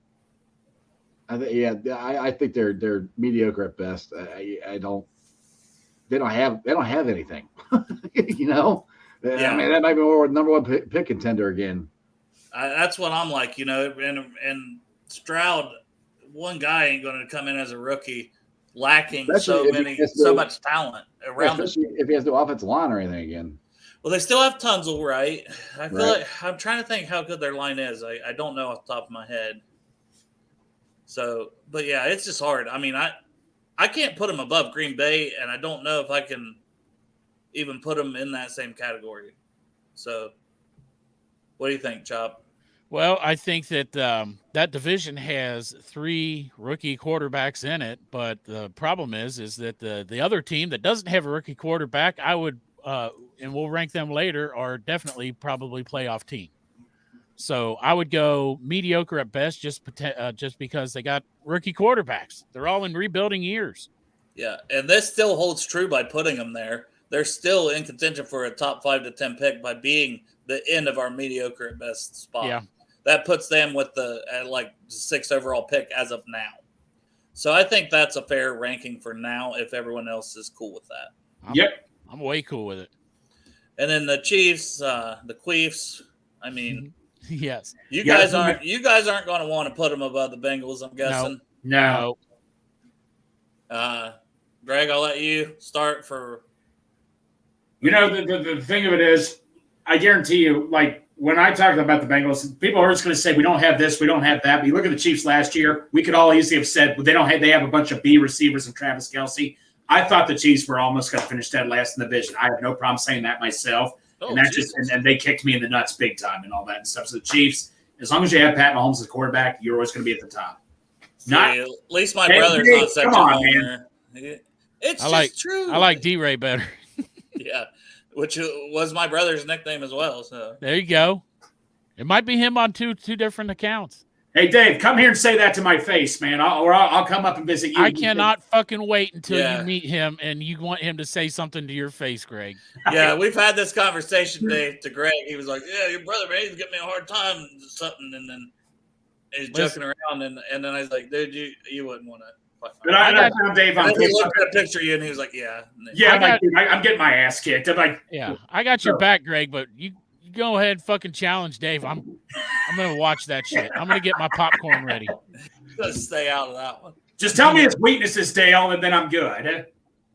I think they're mediocre at best. They don't have anything. You know? Yeah. I mean, that might be more number one pick contender again. That's what I'm like, you know, and Stroud, one guy ain't going to come in as a rookie lacking so much talent around him. Especially if he has no offensive line or anything again. Well, they still have Tunzel, right? I feel like I'm trying to think how good their line is. I don't know off the top of my head. So, but yeah, it's just hard. I mean, I can't put them above Green Bay, and I don't know if I can even put them in that same category. So, what do you think, Chop? Well, I think that that division has 3 rookie quarterbacks in it, but the problem is that the other team that doesn't have a rookie quarterback, I would and we'll rank them later, are definitely probably playoff team. So I would go mediocre at best, just because they got rookie quarterbacks. They're all in rebuilding years. Yeah, and this still holds true by putting them there. They're still in contention for a top 5 to 10 pick by being the end of our mediocre at best spot. Yeah. That puts them with the 6th overall pick as of now. So I think that's a fair ranking for now if everyone else is cool with that. I'm way cool with it. And then the Chiefs, the Queefs, I mean, yes. You guys aren't going to want to put them above the Bengals, I'm guessing. No. Greg, I'll let you start for. You know, the thing of it is, I guarantee you, like when I talk about the Bengals, people are just going to say we don't have this, we don't have that. But you look at the Chiefs last year, we could all easily have said they have a bunch of B receivers and Travis Kelce. I thought the Chiefs were almost going to finish dead last in the division. I have no problem saying that myself. And that's and they kicked me in the nuts big time and all that and stuff. So the Chiefs, as long as you have Pat Mahomes as quarterback, you're always going to be at the top. At least my brother's not such a homer. It's just true. I like D-Ray better. Yeah, which was my brother's nickname as well. So there you go. It might be him on two different accounts. Hey, Dave, come here and say that to my face, man. I'll come up and visit you. I cannot fucking wait until you meet him and you want him to say something to your face, Greg. Yeah, we've had this conversation, Dave, to Greg. He was like, yeah, your brother, man, he's giving me a hard time something. And then he's joking around. And then I was like, dude, you wouldn't want to. But I found Dave on he looked at a picture of you and he was like, yeah. Yeah, I'm getting my ass kicked. I'm like, yeah, I got your back, Greg, but you go ahead and fucking challenge Dave. I'm gonna watch that shit. I'm gonna get my popcorn ready. Just stay out of that one. Just tell me his weaknesses, Dale, and then I'm good.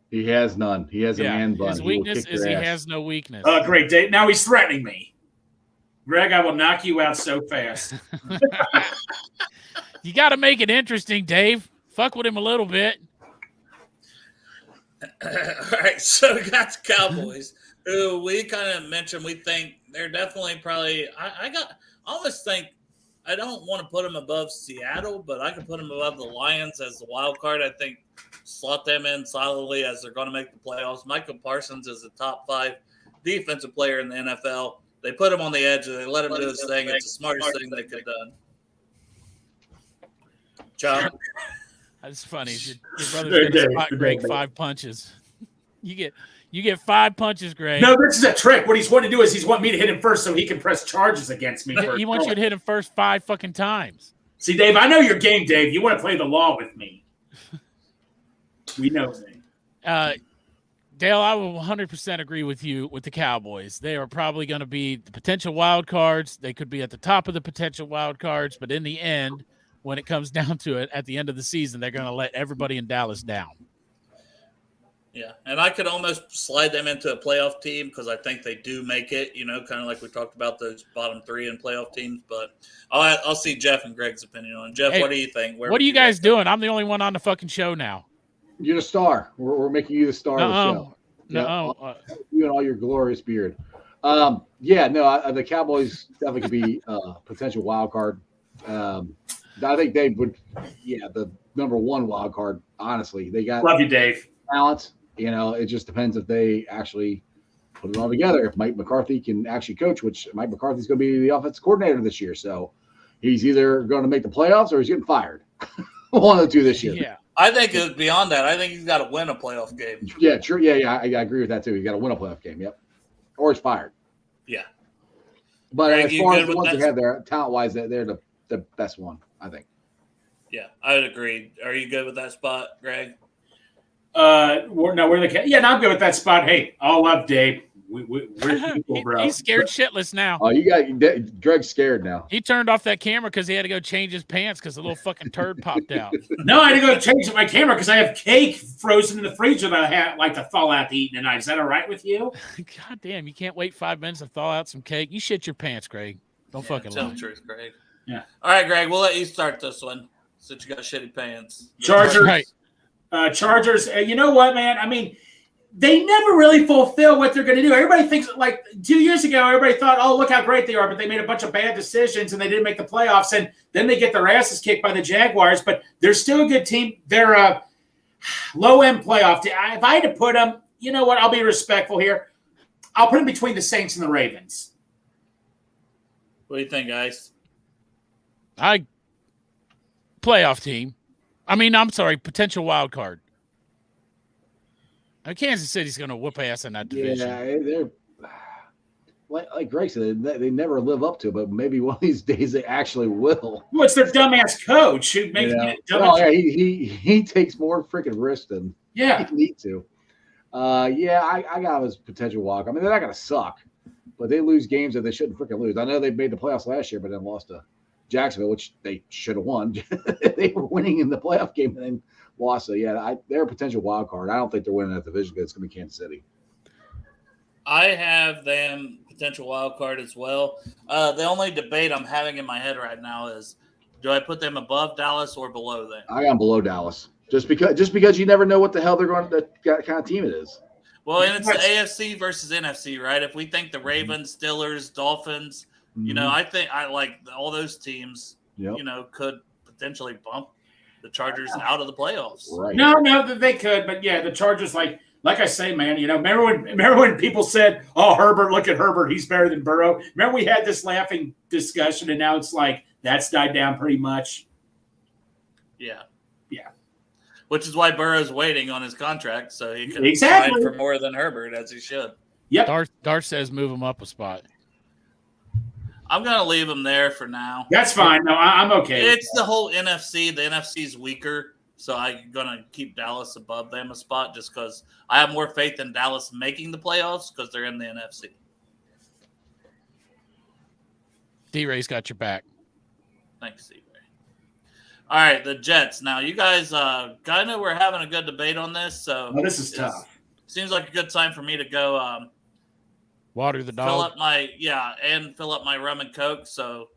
He has none. He has a man bun. His weakness is he has no weakness. Great, Dave. Now he's threatening me. Greg, I will knock you out so fast. You got to make it interesting, Dave. Fuck with him a little bit. All right, so we got the Cowboys, who we kind of mentioned. We think they're definitely probably. I almost think I don't want to put them above Seattle, but I can put them above the Lions as the wild card. I think slot them in solidly as they're going to make the playoffs. Michael Parsons is a top 5 defensive player in the NFL. They put him on the edge and they let him do his thing. It's the smartest thing they could have done. John. That's funny. Your brother's gonna spot Greg 5 punches. You get 5 punches, Greg. No, this is a trick. What he's wanting to do is he's wanting me to hit him first so he can press charges against me. He wants you to hit him first 5 fucking times. See, Dave, I know your game, Dave. You want to play the law with me. We know, Dave. Dale, I will 100% agree with you with the Cowboys. They are probably going to be the potential wild cards. They could be at the top of the potential wild cards, but in the end, when it comes down to it, at the end of the season, they're going to let everybody in Dallas down. Yeah, and I could almost slide them into a playoff team because I think they do make it, kind of like we talked about those bottom 3 in playoff teams. But I'll see Jeff and Greg's opinion on it. Jeff, hey, what do you think? What are you guys doing? I'm the only one on the fucking show now. You're the star. We're making you the star of the show. No. You and all your glorious beard. The Cowboys definitely could be a potential wild card. I think they would, the number 1 wild card. Honestly, they got love you, Dave. Talent. It just depends if they actually put it all together. If Mike McCarthy can actually coach, which Mike McCarthy's going to be the offensive coordinator this year, so he's either going to make the playoffs or he's getting fired. One of the two this year. Yeah. I think it's beyond that. I think he's got to win a playoff game. Yeah, true. Yeah, I agree with that too. He's got to win a playoff game. Yep, or he's fired. Yeah. But Greg, as you far good as the with ones that? they have there, talent-wise, they're the best one, I think. Yeah, I would agree. Are you good with that spot, Greg? We're the yeah. No, I'm good with that spot. Hey, all love Dave. We're people, bro. He's scared shitless now. Oh, you got Greg's scared now. He turned off that camera because he had to go change his pants because a little fucking turd popped out. No, I had to go change my camera because I have cake frozen in the freezer that I like to thaw out to eat tonight. Is that all right with you? God damn, you can't wait 5 minutes to thaw out some cake. You shit your pants, Greg. Don't fucking Tell lie. the truth, Greg. Yeah. All right, Greg, we'll let you start this one since you got shitty pants. Chargers. Right. Chargers. You know what, man? I mean, they never really fulfill what they're going to do. Everybody thinks, like 2 years ago, everybody thought, oh, look how great they are, but they made a bunch of bad decisions and they didn't make the playoffs, and then they get their asses kicked by the Jaguars, but they're still a good team. They're a low-end playoff team. If I had to put them, you know what, I'll be respectful here. I'll put them between the Saints and the Ravens. What do you think, guys? Playoff team. I'm sorry, potential wild card. Kansas City's going to whoop ass in that division. Yeah, they're like Greg said, they never live up to it, but maybe one of these days they actually will. Well, it's their dumbass coach who makes he takes more freaking risks than he need to. I got him as potential walk. I mean, they're not going to suck, but they lose games that they shouldn't freaking lose. I know they made the playoffs last year, but then lost to Jacksonville, which they should have won. They were winning in the playoff game and then lost. So, they're a potential wild card. I don't think they're winning that division because it's going to be Kansas City. I have them potential wild card as well. The only debate I'm having in my head right now is, do I put them above Dallas or below them? I got them below Dallas, just because you never know what the hell they're going to what kind of team it is. Well, and it's the AFC versus NFC, right? If we think the Ravens, Steelers, Dolphins, I think I like all those teams. Yep. Could potentially bump the Chargers out of the playoffs. Right. No, they could, but the Chargers, like I say, man, remember when people said, "Oh, Herbert, look at Herbert, he's better than Burrow." Remember we had this laughing discussion, and now it's like that's died down pretty much. Yeah. Yeah. Which is why Burrow's waiting on his contract, so he can Exactly. sign for more than Herbert, as he should. Yep. Darth says move him up a spot. I'm going to leave him there for now. That's fine. No, I'm okay. It's the whole NFC. The NFC's weaker, so I'm going to keep Dallas above them a spot just because I have more faith in Dallas making the playoffs because they're in the NFC. D-Ray's got your back. Thanks, D-Ray. All right, the Jets. Now, you guys kind of were having a good debate on this, so this is tough. Seems like a good time for me to go Water the dog. fill up my rum and Coke. So,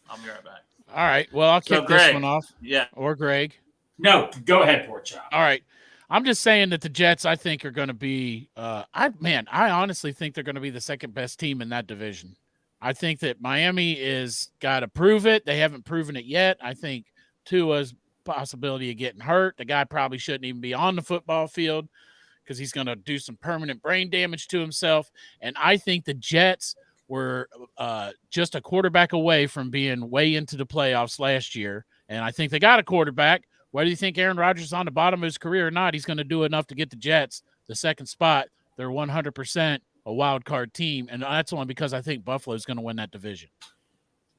I'll be right back. All right. Well, I'll kick this one off. Yeah. Or Greg. No, go ahead, poor child. All right. I'm just saying that the Jets, I think, are going to be I honestly think they're going to be the second best team in that division. I think that Miami is got to prove it. They haven't proven it yet. I think Tua's possibility of getting hurt. The guy probably shouldn't even be on the football field because he's going to do some permanent brain damage to himself. And I think the Jets were just a quarterback away from being way into the playoffs last year. And I think they got a quarterback. Whether you think Aaron Rodgers is on the bottom of his career or not, he's going to do enough to get the Jets the second spot. They're 100% a wild card team, and that's only because I think Buffalo is going to win that division.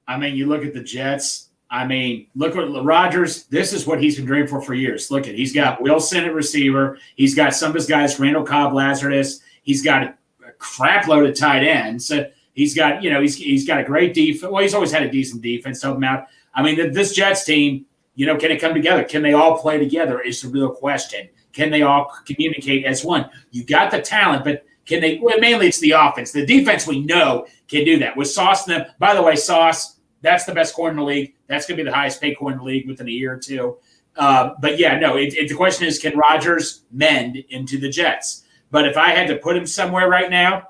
I mean, you look at the Jets. I mean, look at Rodgers. This is what he's been dreaming for years. Look at he's got Wilson at receiver. He's got some of his guys, Randall Cobb, Lazarus. He's got a crap load of tight ends. So he's got he's got a great defense. Well, he's always had a decent defense. Help him out. I mean, this Jets team. Can it come together? Can they all play together is the real question. Can they all communicate as one? You got the talent, but can they – well, mainly it's the offense. The defense we know can do that. With Sauce and them – by the way, Sauce, that's the best corner in the league. That's going to be the highest paid corner in the league within a year or two. The question is, can Rodgers mend into the Jets? But if I had to put him somewhere right now,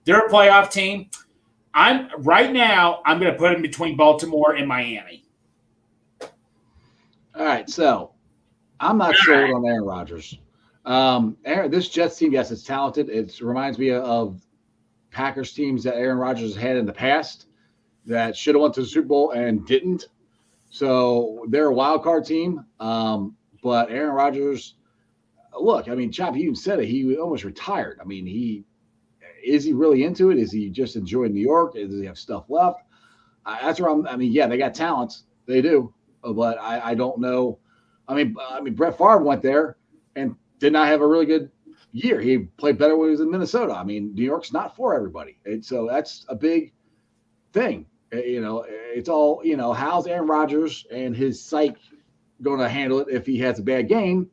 they're a playoff team. I'm going to put him between Baltimore and Miami. All right, so I'm not sold on Aaron Rodgers. Aaron, this Jets team, yes, it's talented. It reminds me of Packers teams that Aaron Rodgers has had in the past that should have went to the Super Bowl and didn't. So they're a wild card team. But Aaron Rodgers, look, I mean, Chop, he even said it. He almost retired. I mean, is he really into it? Is he just enjoying New York? Does he have stuff left? That's where yeah, they got talents. They do. But I don't know. I mean, Brett Favre went there and did not have a really good year. He played better when he was in Minnesota. I mean, New York's not for everybody. And so that's a big thing. It's all, how's Aaron Rodgers and his psyche going to handle it if he has a bad game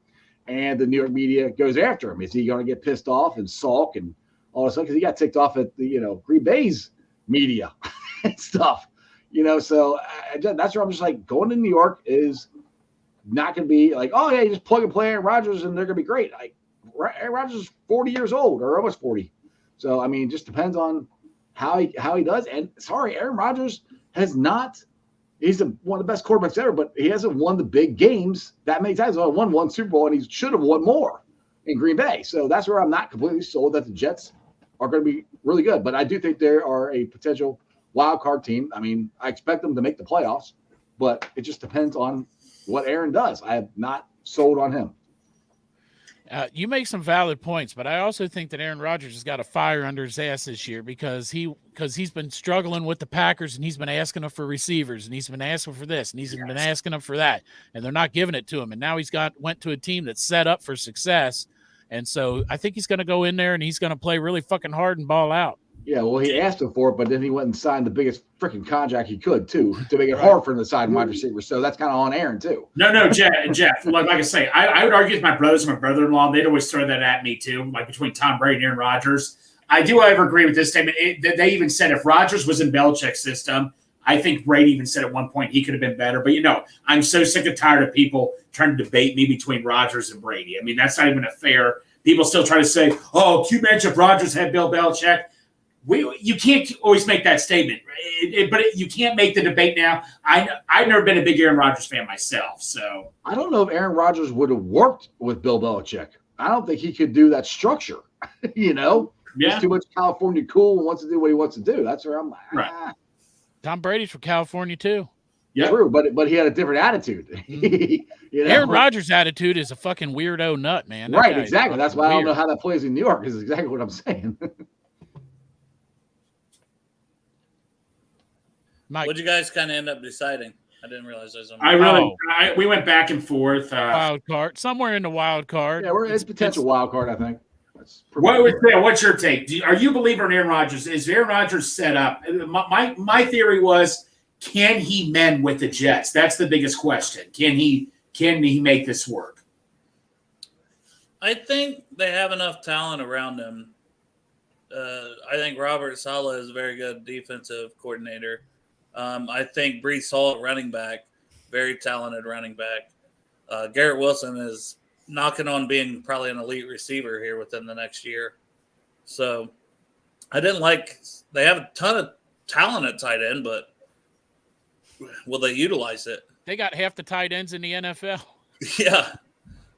and the New York media goes after him? Is he going to get pissed off and sulk and all this stuff? Because he got ticked off at the, Green Bay's media and stuff, so that's where I'm just like, going to New York is not going to be like, oh, yeah, you just plug and play Aaron Rodgers and they're going to be great. Like, Aaron Rodgers is 40 years old or almost 40. So, I mean, it just depends on how he does. And sorry, Aaron Rodgers has not – he's one of the best quarterbacks ever, but he hasn't won the big games that many times. He won one Super Bowl, and he should have won more in Green Bay. So that's where I'm not completely sold that the Jets are going to be really good. But I do think they are a potential wild card team. I mean, I expect them to make the playoffs, but it just depends on what Aaron does. I have not sold on him. You make some valid points, but I also think that Aaron Rodgers has got a fire under his ass this year because he's been struggling with the Packers and he's been asking them for receivers and he's been asking for this and he's been asking them for that and they're not giving it to him. And now he's went to a team that's set up for success. And so I think he's going to go in there and he's going to play really fucking hard and ball out. Yeah, well, he asked him for it, but then he went and signed the biggest freaking contract he could, too, to make it hard for him to sign wide receiver. So that's kind of on Aaron, too. No, Jeff. Like I say, I would argue with my brothers and my brother-in-law. They'd always throw that at me, too, like between Tom Brady and Aaron Rodgers. I do, however, agree with this statement. They even said if Rodgers was in Belichick's system, I think Brady even said at one point he could have been better. But, I'm so sick and tired of people trying to debate me between Rodgers and Brady. I mean, that's not even a fair – people still try to say, oh, can you imagine if Rodgers had Bill Belichick? You can't always make that statement, but you can't make the debate now. I've never been a big Aaron Rodgers fan myself, so I don't know if Aaron Rodgers would have worked with Bill Belichick. I don't think he could do that structure. Yeah. He's too much California cool and wants to do what he wants to do. That's where I'm like, right. Tom Brady's from California too. Yeah, true, but he had a different attitude. Aaron Rodgers' attitude is a fucking weirdo nut, man. Right, exactly. That's why I don't know how that plays in New York. Is exactly what I'm saying. Mike. What'd you guys kind of end up deciding? I didn't realize there was we went back and forth. Wild card, somewhere in the wild card. Yeah, it's potential wild card, I think. What's your take? Are you a believer in Aaron Rodgers? Is Aaron Rodgers set up? My theory was, can he mend with the Jets? That's the biggest question. Can he make this work? I think they have enough talent around them. I think Robert Saleh is a very good defensive coordinator. I think Breece Hall, running back, very talented running back. Garrett Wilson is knocking on being probably an elite receiver here within the next year. So they have a ton of talent at tight end, but will they utilize it? They got half the tight ends in the NFL. Yeah.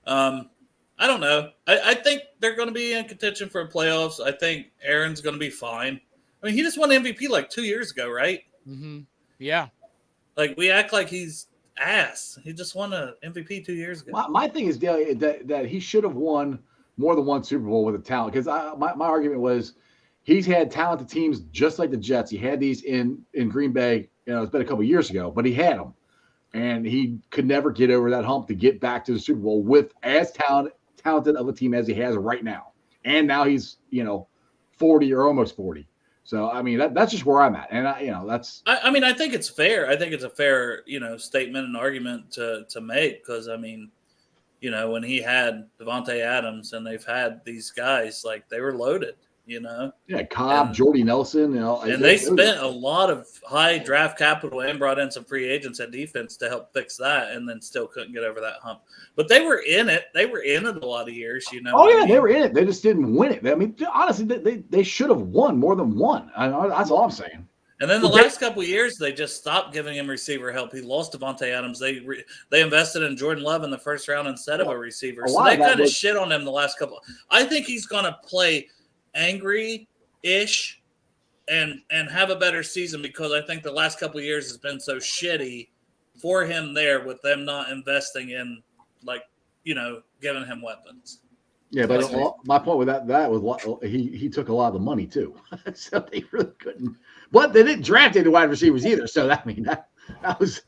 I don't know. I think they're going to be in contention for playoffs. I think Aaron's going to be fine. I mean, he just won MVP like 2 years ago, right? Mm-hmm. Yeah. Like, we act like he's ass. He just won an MVP 2 years ago. My thing is that he should have won more than one Super Bowl with the talent. Because my argument was he's had talented teams just like the Jets. He had these in Green Bay. It's been a couple of years ago, but he had them. And he could never get over that hump to get back to the Super Bowl with as talented of a team as he has right now. And now he's, 40 or almost 40. So, I mean, that's just where I'm at. And, that's – I mean, I think it's fair. I think it's a fair, statement and argument to make because, I mean, when he had Devontae Adams and they've had these guys, like, they were loaded, Yeah, Cobb, Jordy Nelson, And they spent a lot of high draft capital and brought in some free agents at defense to help fix that and then still couldn't get over that hump. But they were in it. They were in it a lot of years, Oh, yeah, they were in it. They just didn't win it. I mean, honestly, they should have won more than one. That's all I'm saying. And then the last couple of years, they just stopped giving him receiver help. He lost Devontae Adams. They invested in Jordan Love in the first round instead of a receiver. So they kind of shit on him the last couple. I think he's going to play angry-ish and have a better season because I think the last couple of years has been so shitty for him there with them not investing in, giving him weapons. Yeah, but my point with that was he took a lot of the money too, so they really couldn't. But they didn't draft any wide receivers either. So that's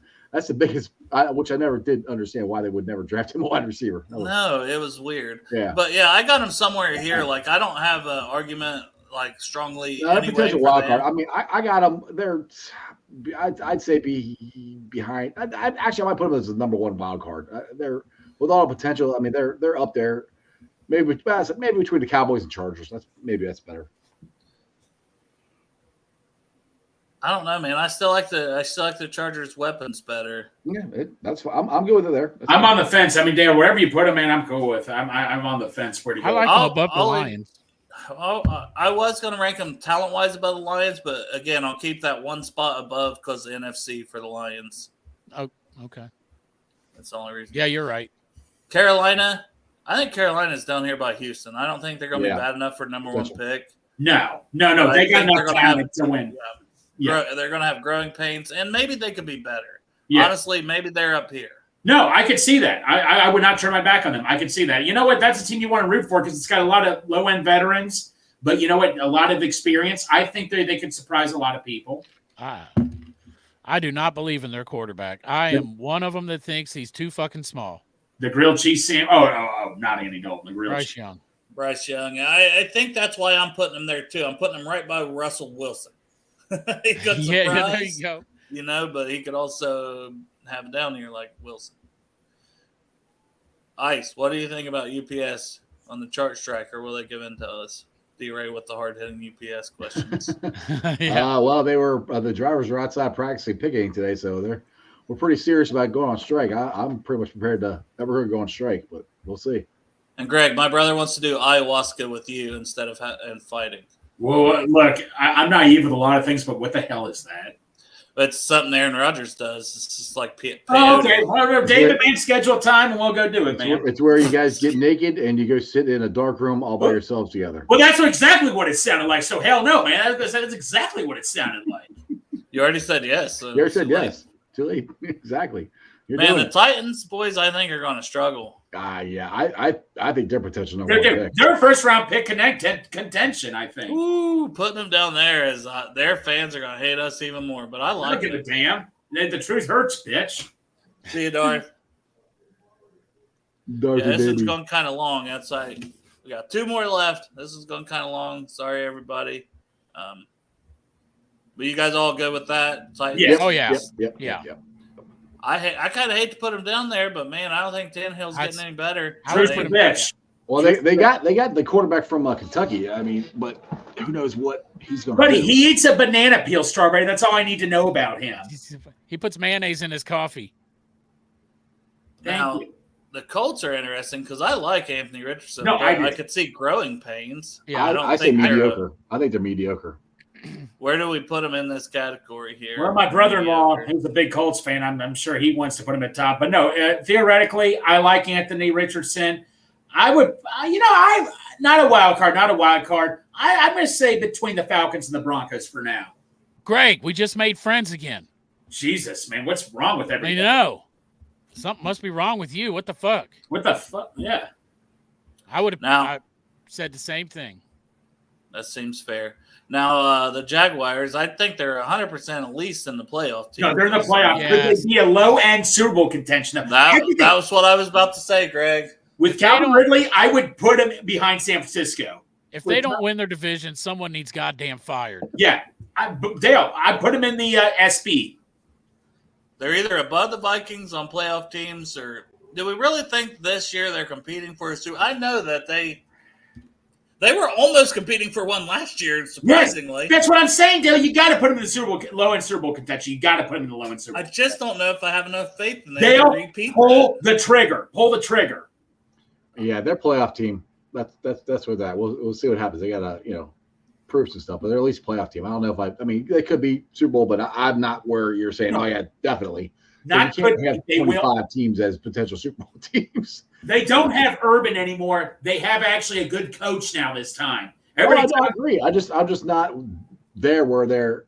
the biggest, which I never did understand why they would never draft him a wide receiver. No, it was weird. Yeah, but yeah, I got him somewhere here. Like I don't have an argument strongly. No, potential wild card. I mean, I got them. They're, I'd say behind. I might put them as the number one wild card. They're with all the potential. I mean, they're up there. Maybe between the Cowboys and Chargers. That's better. I don't know, man. I still like the Chargers' weapons better. Yeah, that's fine. I'm good with it there. I'm on the fence. I mean, Dan, wherever you put them, man, I'm cool with. I'm on the fence. Where do you go? I like them above the Lions. I was going to rank them talent-wise above the Lions, but again, I'll keep that one spot above because the NFC for the Lions. Oh, okay. That's the only reason. Yeah, you're right. Carolina. I think Carolina's down here by Houston. I don't think they're going to be bad enough for number one pick. No. They got enough talent to win. Yeah. They're going to have growing pains, and maybe they could be better. Yeah. Honestly, maybe they're up here. No, I could see that. I would not turn my back on them. I could see that. You know what? That's a team you want to root for because it's got a lot of low-end veterans, but you know what? A lot of experience. I think they could surprise a lot of people. I do not believe in their quarterback. I am one of them that thinks he's too fucking small. The grilled cheese sandwich. Oh, not Andy Dalton. The grilled Bryce Young. Bryce Young. I think that's why I'm putting him there too. I'm putting him right by Russell Wilson. He could surprise, there you go. But he could also have down here like Wilson. Ice, what do you think about UPS on the chart striker? Will they give in to us? D-Ray with the hard-hitting UPS questions. Well, they were the drivers were outside practicing picketing today, so we're pretty serious about going on strike. I'm pretty much prepared to never go on strike, but we'll see. And Greg, my brother wants to do ayahuasca with you instead of fighting. Well, look, I'm naive with a lot of things, but what the hell is that? It's something Aaron Rodgers does. It's just like okay. Well, David, man, schedule a time and we'll go do it, man. It's where you guys get naked and you go sit in a dark room all by yourselves together. Well, that's exactly what it sounded like. So hell no, man. That's exactly what it sounded like. You already said yes. So you already said yes. Too late. Exactly. The Titans, boys, I think are going to struggle. Yeah, I think they're potential number one pick. They're first round pick contention, I think. Ooh, putting them down there is their fans are going to hate us even more. But I like it. Give a damn. The truth hurts, bitch. See you, Darth. This is going kind of long. That's like we got 2 more left. This is going kind of long. Sorry, everybody. But you guys all good with that? Yeah. Oh yeah. Yep. I kind of hate to put him down there, but man, I don't think Tannehill's getting any better. Well, they got the quarterback from Kentucky. I mean, but who knows what he's going to do. Buddy, he eats a banana peel, Strawberry. That's all I need to know about him. He puts mayonnaise in his coffee. Now, the Colts are interesting because I like Anthony Richardson. No, I could see growing pains. Yeah, I say mediocre. I think they're mediocre. Where do we put him in this category here? Well, my brother-in-law, who's a big Colts fan, I'm sure he wants to put him at top. But no, theoretically, I like Anthony Richardson. I would, I'm not a wild card. I'm going to say between the Falcons and the Broncos for now. Greg, we just made friends again. Jesus, man, what's wrong with everything? I know. Something must be wrong with you. What the fuck? What the fuck? Yeah. I would have said the same thing. That seems fair. Now, the Jaguars, I think they're 100% at least in the playoff team. No, they're in the playoff. Yes. Could they be a low-end Super Bowl contention? That was what I was about to say, Greg. With Calvin Ridley, I would put him behind San Francisco. If they don't win their division, someone needs goddamn fired. Yeah. Dale, I put him in the SB. They're either above the Vikings on playoff teams, or do we really think this year they're competing for a Super Bowl? I know that they were almost competing for one last year, surprisingly. Yes, that's what I'm saying, Dale. You got to put them in the Super Bowl, low-end Super Bowl contention. You got to put them in the low-end Super Bowl. I just don't know if I have enough faith in them to repeat. Pull the trigger. Pull the trigger. Yeah, their playoff team. That's where that. We'll see what happens. They got proofs and stuff, but they're at least a playoff team. I don't know if I mean, they could be Super Bowl, but I'm not where you're saying, oh, yeah, definitely. Not you can't good. have 25 teams as potential Super Bowl teams. They don't have Urban anymore. They have actually a good coach now this time. I agree. I'm just not there where they're,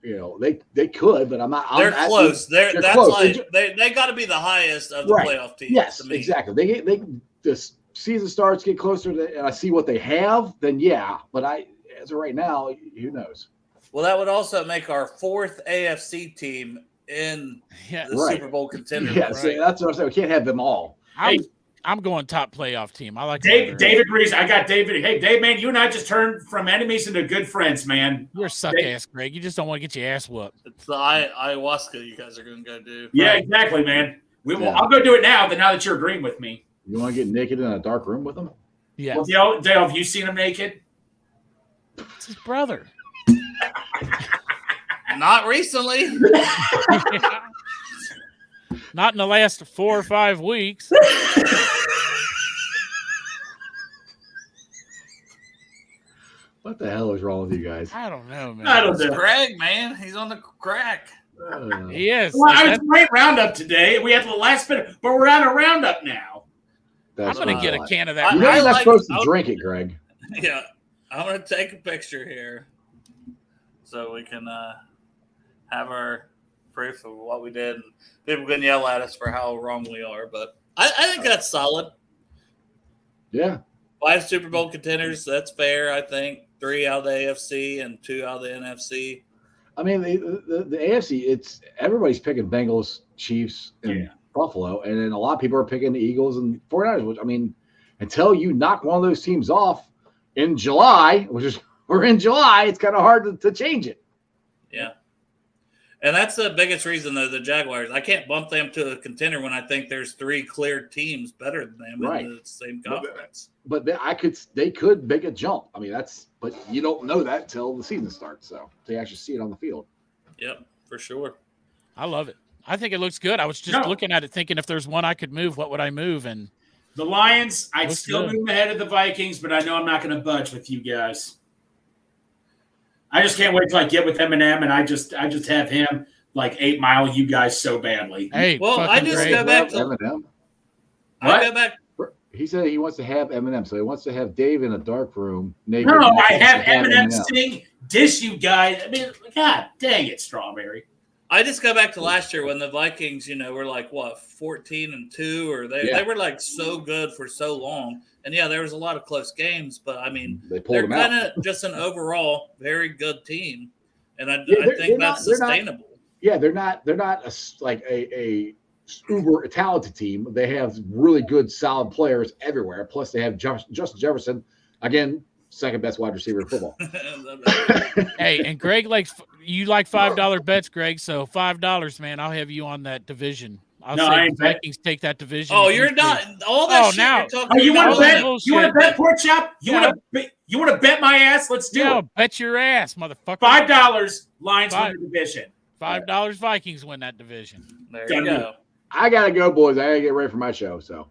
they could, but I'm not. They're close. They're close. like they got to be the highest of the playoff teams. Yes, exactly. They this season starts, get closer to, and I see what they have. Then yeah, but as of right now, who knows? Well, that would also make our fourth AFC team in the Super Bowl Contenders. Yeah, so that's what I'm saying. We can't have them all. I'm going top playoff team. I like David Reese. I got David. Hey, Dave, man, you and I just turned from enemies into good friends, man. You're a suck-ass, Greg. You just don't want to get your ass whooped. It's the ayahuasca you guys are going to go do. Yeah, exactly, man. I'll go do it now that you're agreeing with me. You want to get naked in a dark room with them? Yeah. Well, Dale, have you seen him naked? It's his brother. Not recently. Not in the last 4 or 5 weeks. What the hell is wrong with you guys? I don't know, man. I don't know. Greg, man, he's on the crack. He is. Well, I was great roundup today. We had the last minute, but we're out of roundup now. I'm going to get a can of that. You're not supposed to drink it, Greg. Yeah, I'm going to take a picture here so we can have our proof of what we did. And people can yell at us for how wrong we are, but I think that's solid. Yeah. 5 Super Bowl contenders, that's fair, I think. 3 out of the AFC and 2 out of the NFC. I mean, the AFC, it's everybody's picking Bengals, Chiefs, and Buffalo, and then a lot of people are picking the Eagles and 49ers, which, I mean, until you knock one of those teams off in July, we're in July, it's kind of hard to change it. Yeah. And that's the biggest reason, though, the Jaguars. I can't bump them to a contender when I think there's 3 clear teams better than them in the same conference. But they could make a jump. I mean, but you don't know that till the season starts. So they actually see it on the field. Yep, for sure. I love it. I think it looks good. I was just looking at it thinking if there's one I could move, what would I move? And the Lions, I'd still move ahead of the Vikings, but I know I'm not going to budge with you guys. I just can't wait till I get with Eminem and I just have him like 8 Mile you guys so badly. Hey, well, I just go back to Eminem. I go back. He said he wants to have Eminem, so he wants to have Dave in a dark room. Naked, no, I have Eminem sing, dish you guys. I mean, God dang it, Strawberry. I just go back to last year when the Vikings, were like, 14-2, or they were like so good for so long. And there was a lot of close games, but I mean, they're kind of just an overall very good team. And I think that's sustainable. They're not a uber talented team. They have really good, solid players everywhere. Plus, they have Justin Jefferson, again, second best wide receiver in football. Hey, and Greg you like $5 bets, Greg. So $5, man. I'll have you on that division. I'll say the Vikings take that division. Oh, you're not all that shit now. You're talking you want to bet? Bullshit. You want to bet, Pork Chop? You want to bet my ass? Let's do it. Bet your ass, motherfucker. $5 Lions win the division. $5 Vikings win that division. There you go. I gotta go, boys. I gotta get ready for my show. So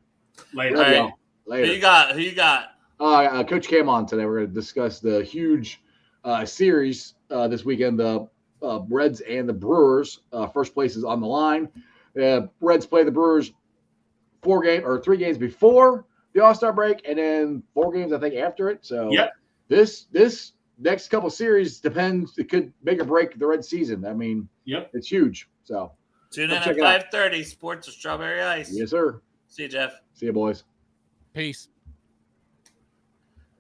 later. Later. Who you got? Coach Cam on today. We're gonna discuss the huge series this weekend. The Reds and the Brewers. First place is on the line. Reds play the Brewers 3 games before the All-Star break, and then 4 games I think after it. So this next couple series depends. It could make or break the Red season. I mean, it's huge. So tune in at 5:30. Sports with Strawberry Ice. Yes, sir. See you, Jeff. See you, boys. Peace.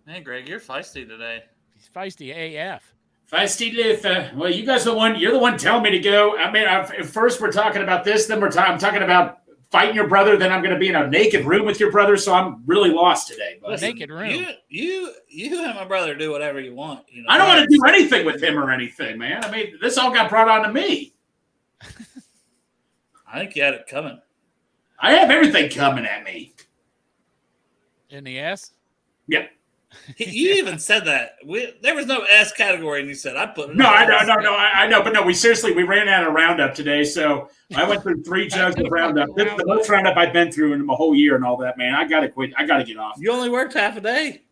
Hey, Greg, you're feisty today. He's feisty AF. Feisty Luther. Well, you guys you're the one telling me to go. I mean, first we're talking about this, then I'm talking about fighting your brother, then I'm going to be in a naked room with your brother, so I'm really lost today. Listen, naked room. You and my brother do whatever you want. I don't want to do anything with him or anything, man. I mean, this all got brought on to me. I think you had it coming. I have everything coming at me. In the ass? Yep. You even said that. There was no S category, and you said I put it. No, I know, but no, we ran out of Roundup today, so I went through 3 jugs of Roundup. This is the most Roundup I've been through in my whole year and all that, man. I gotta quit. I gotta get off. You only worked half a day.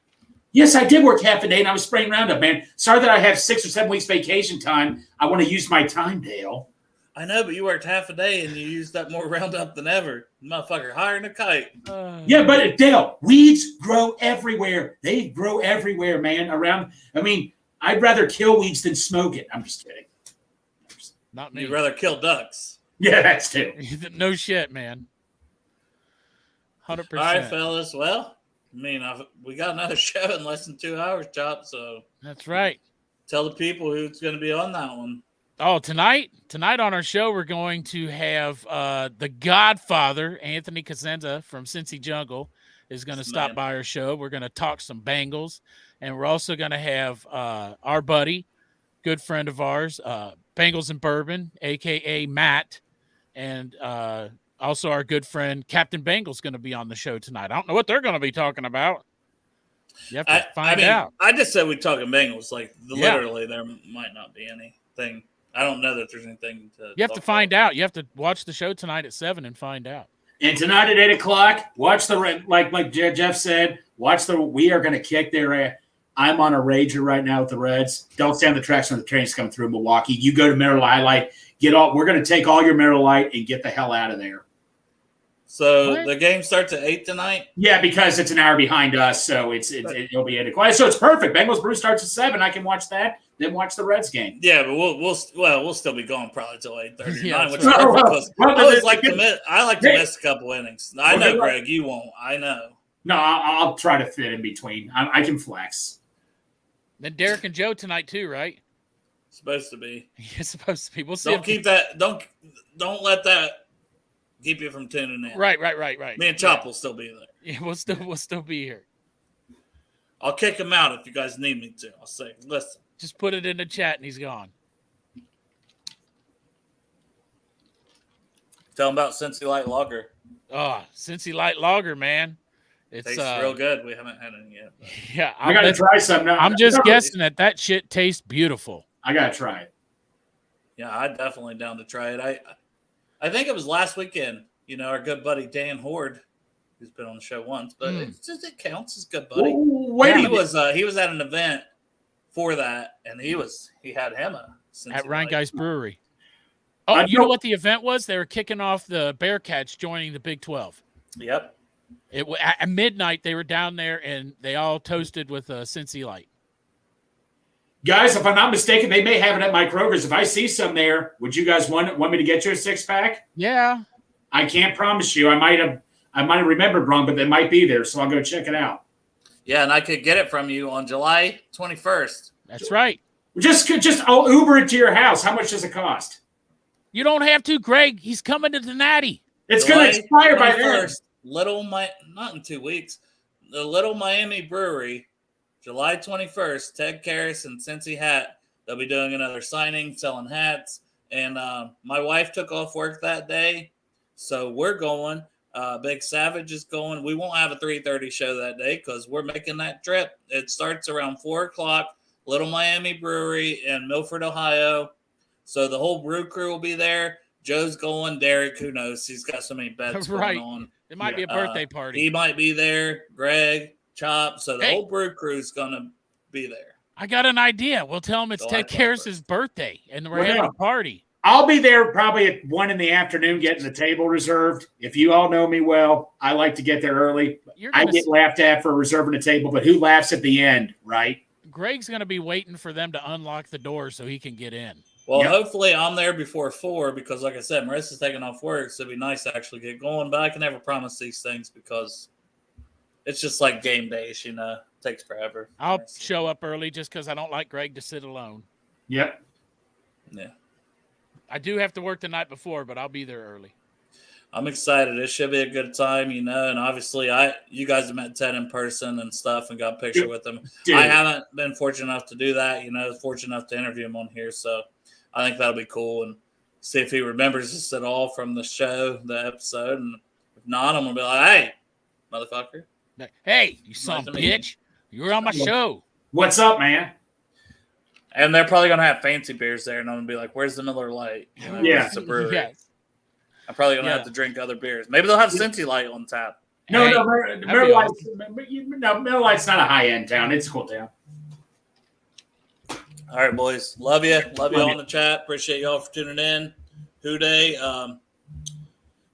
Yes, I did work half a day, and I was spraying Roundup, man. Sorry that I have 6 or 7 weeks vacation time. I want to use my time, Dale. I know, but you worked half a day and you used up more Roundup than ever. Motherfucker, higher than a kite. Yeah, but Dale, weeds grow everywhere. They grow everywhere, man. I'd rather kill weeds than smoke it. I'm just kidding. Not me. You'd rather kill ducks. Yeah, that's too. No shit, man. 100%. All right, fellas. Well, we got another show in less than 2 hours, Chop. So that's right. Tell the people who's going to be on that one. Oh, tonight on our show, we're going to have the Godfather, Anthony Cosenza from Cincy Jungle, is going to stop by our show. We're going to talk some Bengals, and we're also going to have our buddy, good friend of ours, Bengals and Bourbon, a.k.a. Matt, and also our good friend, Captain Bengal's going to be on the show tonight. I don't know what they're going to be talking about. You have to find out. I just said we're talking Bengals. Literally, there might not be anything. I don't know that there's anything to. You have to find out. You have to watch the show tonight at 7 and find out. And tonight at 8:00, watch like Jeff said. We are going to kick their ass. I'm on a rager right now with the Reds. Don't stand the tracks when the train's coming through Milwaukee. You go to Miller Lite. We're going to take all your Miller Lite and get the hell out of there. So the game starts at 8 tonight? Yeah, because it's an hour behind us, so it'll be 8:00. So it's perfect. Bengals Brew starts at 7. I can watch that, then watch the Reds game. Yeah, but we'll still be going probably till 8:30. Yeah, which is perfect. I like to miss a couple innings. I know, Greg, you won't. I know. No, I'll try to fit in between. I can flex. Then Derek and Joe tonight too, right? Supposed to be. It's supposed to be. We'll see. Don't let that keep you from tuning in. Right. Me and Chop will still be there. Yeah, we'll still be here. I'll kick him out if you guys need me to. I'll say, listen. Just put it in the chat and he's gone. Tell him about Cincy Light Lager. Oh, Cincy Light Lager, man. It tastes real good. We haven't had any yet. But. Yeah, I got to try some now. I'm just guessing that shit tastes beautiful. I got to try it. Yeah, I'm definitely down to try it. I think it was last weekend. Our good buddy Dan Horde, who's been on the show once, but it counts as good buddy. He was at an event for that, and he had him at Rheingei's Brewery. Oh, you know what the event was? They were kicking off the Bearcats joining the Big 12. Yep. At midnight, they were down there, and they all toasted with a Cincy Light. Guys, if I'm not mistaken, they may have it at my Kroger's. If I see some there, would you guys want me to get you a 6-pack? Yeah. I can't promise you. I might have remembered wrong, but they might be there, so I'll go check it out. Yeah, and I could get it from you on July 21st. That's right. I'll Uber it to your house. How much does it cost? You don't have to, Greg. He's coming to the Natty. It's going to expire by then. Not in 2 weeks. The Little Miami Brewery, July 21st, Ted Karras and Cincy Hat. They'll be doing another signing, selling hats. And my wife took off work that day, so we're going. Big Savage is going. We won't have a 3:30 show that day because we're making that trip. It starts around 4 o'clock, Little Miami Brewery in Milford, Ohio. So the whole brew crew will be there. Joe's going. Derek, who knows? He's got so many bets going on. It might be a birthday party. He might be there. Greg, Chop. So the whole brew crew is going to be there. I got an idea. We'll tell him it's Ted Karras' birthday, and we're having a party. I'll be there probably at 1 in the afternoon getting the table reserved. If you all know me well, I like to get there early. I get laughed at for reserving a table, but who laughs at the end, right? Greg's going to be waiting for them to unlock the door so he can get in. Well, hopefully I'm there before 4 because, like I said, Marissa's taking off work, so it'd be nice to actually get going. But I can never promise these things because it's just like game days, It takes forever. I'll show up early just because I don't like Greg to sit alone. Yep. Yeah. I do have to work the night before, but I'll be there early. I'm excited. It should be a good time, and obviously you guys have met Ted in person and stuff and got a picture with him. Dude. I haven't been fortunate enough to do that, fortunate enough to interview him on here, so I think that'll be cool and see if he remembers us at all from the show, the episode, and if not, I'm going to be like, hey, motherfucker. Hey, you son of a bitch. You were on my show. What's up, man? And they're probably going to have fancy beers there, and I'm going to be like, where's the Miller Lite? Yeah. It's a brewery. Yes. I'm probably going to have to drink other beers. Maybe they'll have Cincy Light on tap. No, Hey, no, that'd be Miller Lite's, awesome. no, Miller Lite's not a high end town. It's a cool town. All right, boys. Love you. Love you Love all in the chat. Appreciate y'all for tuning in. Who Day.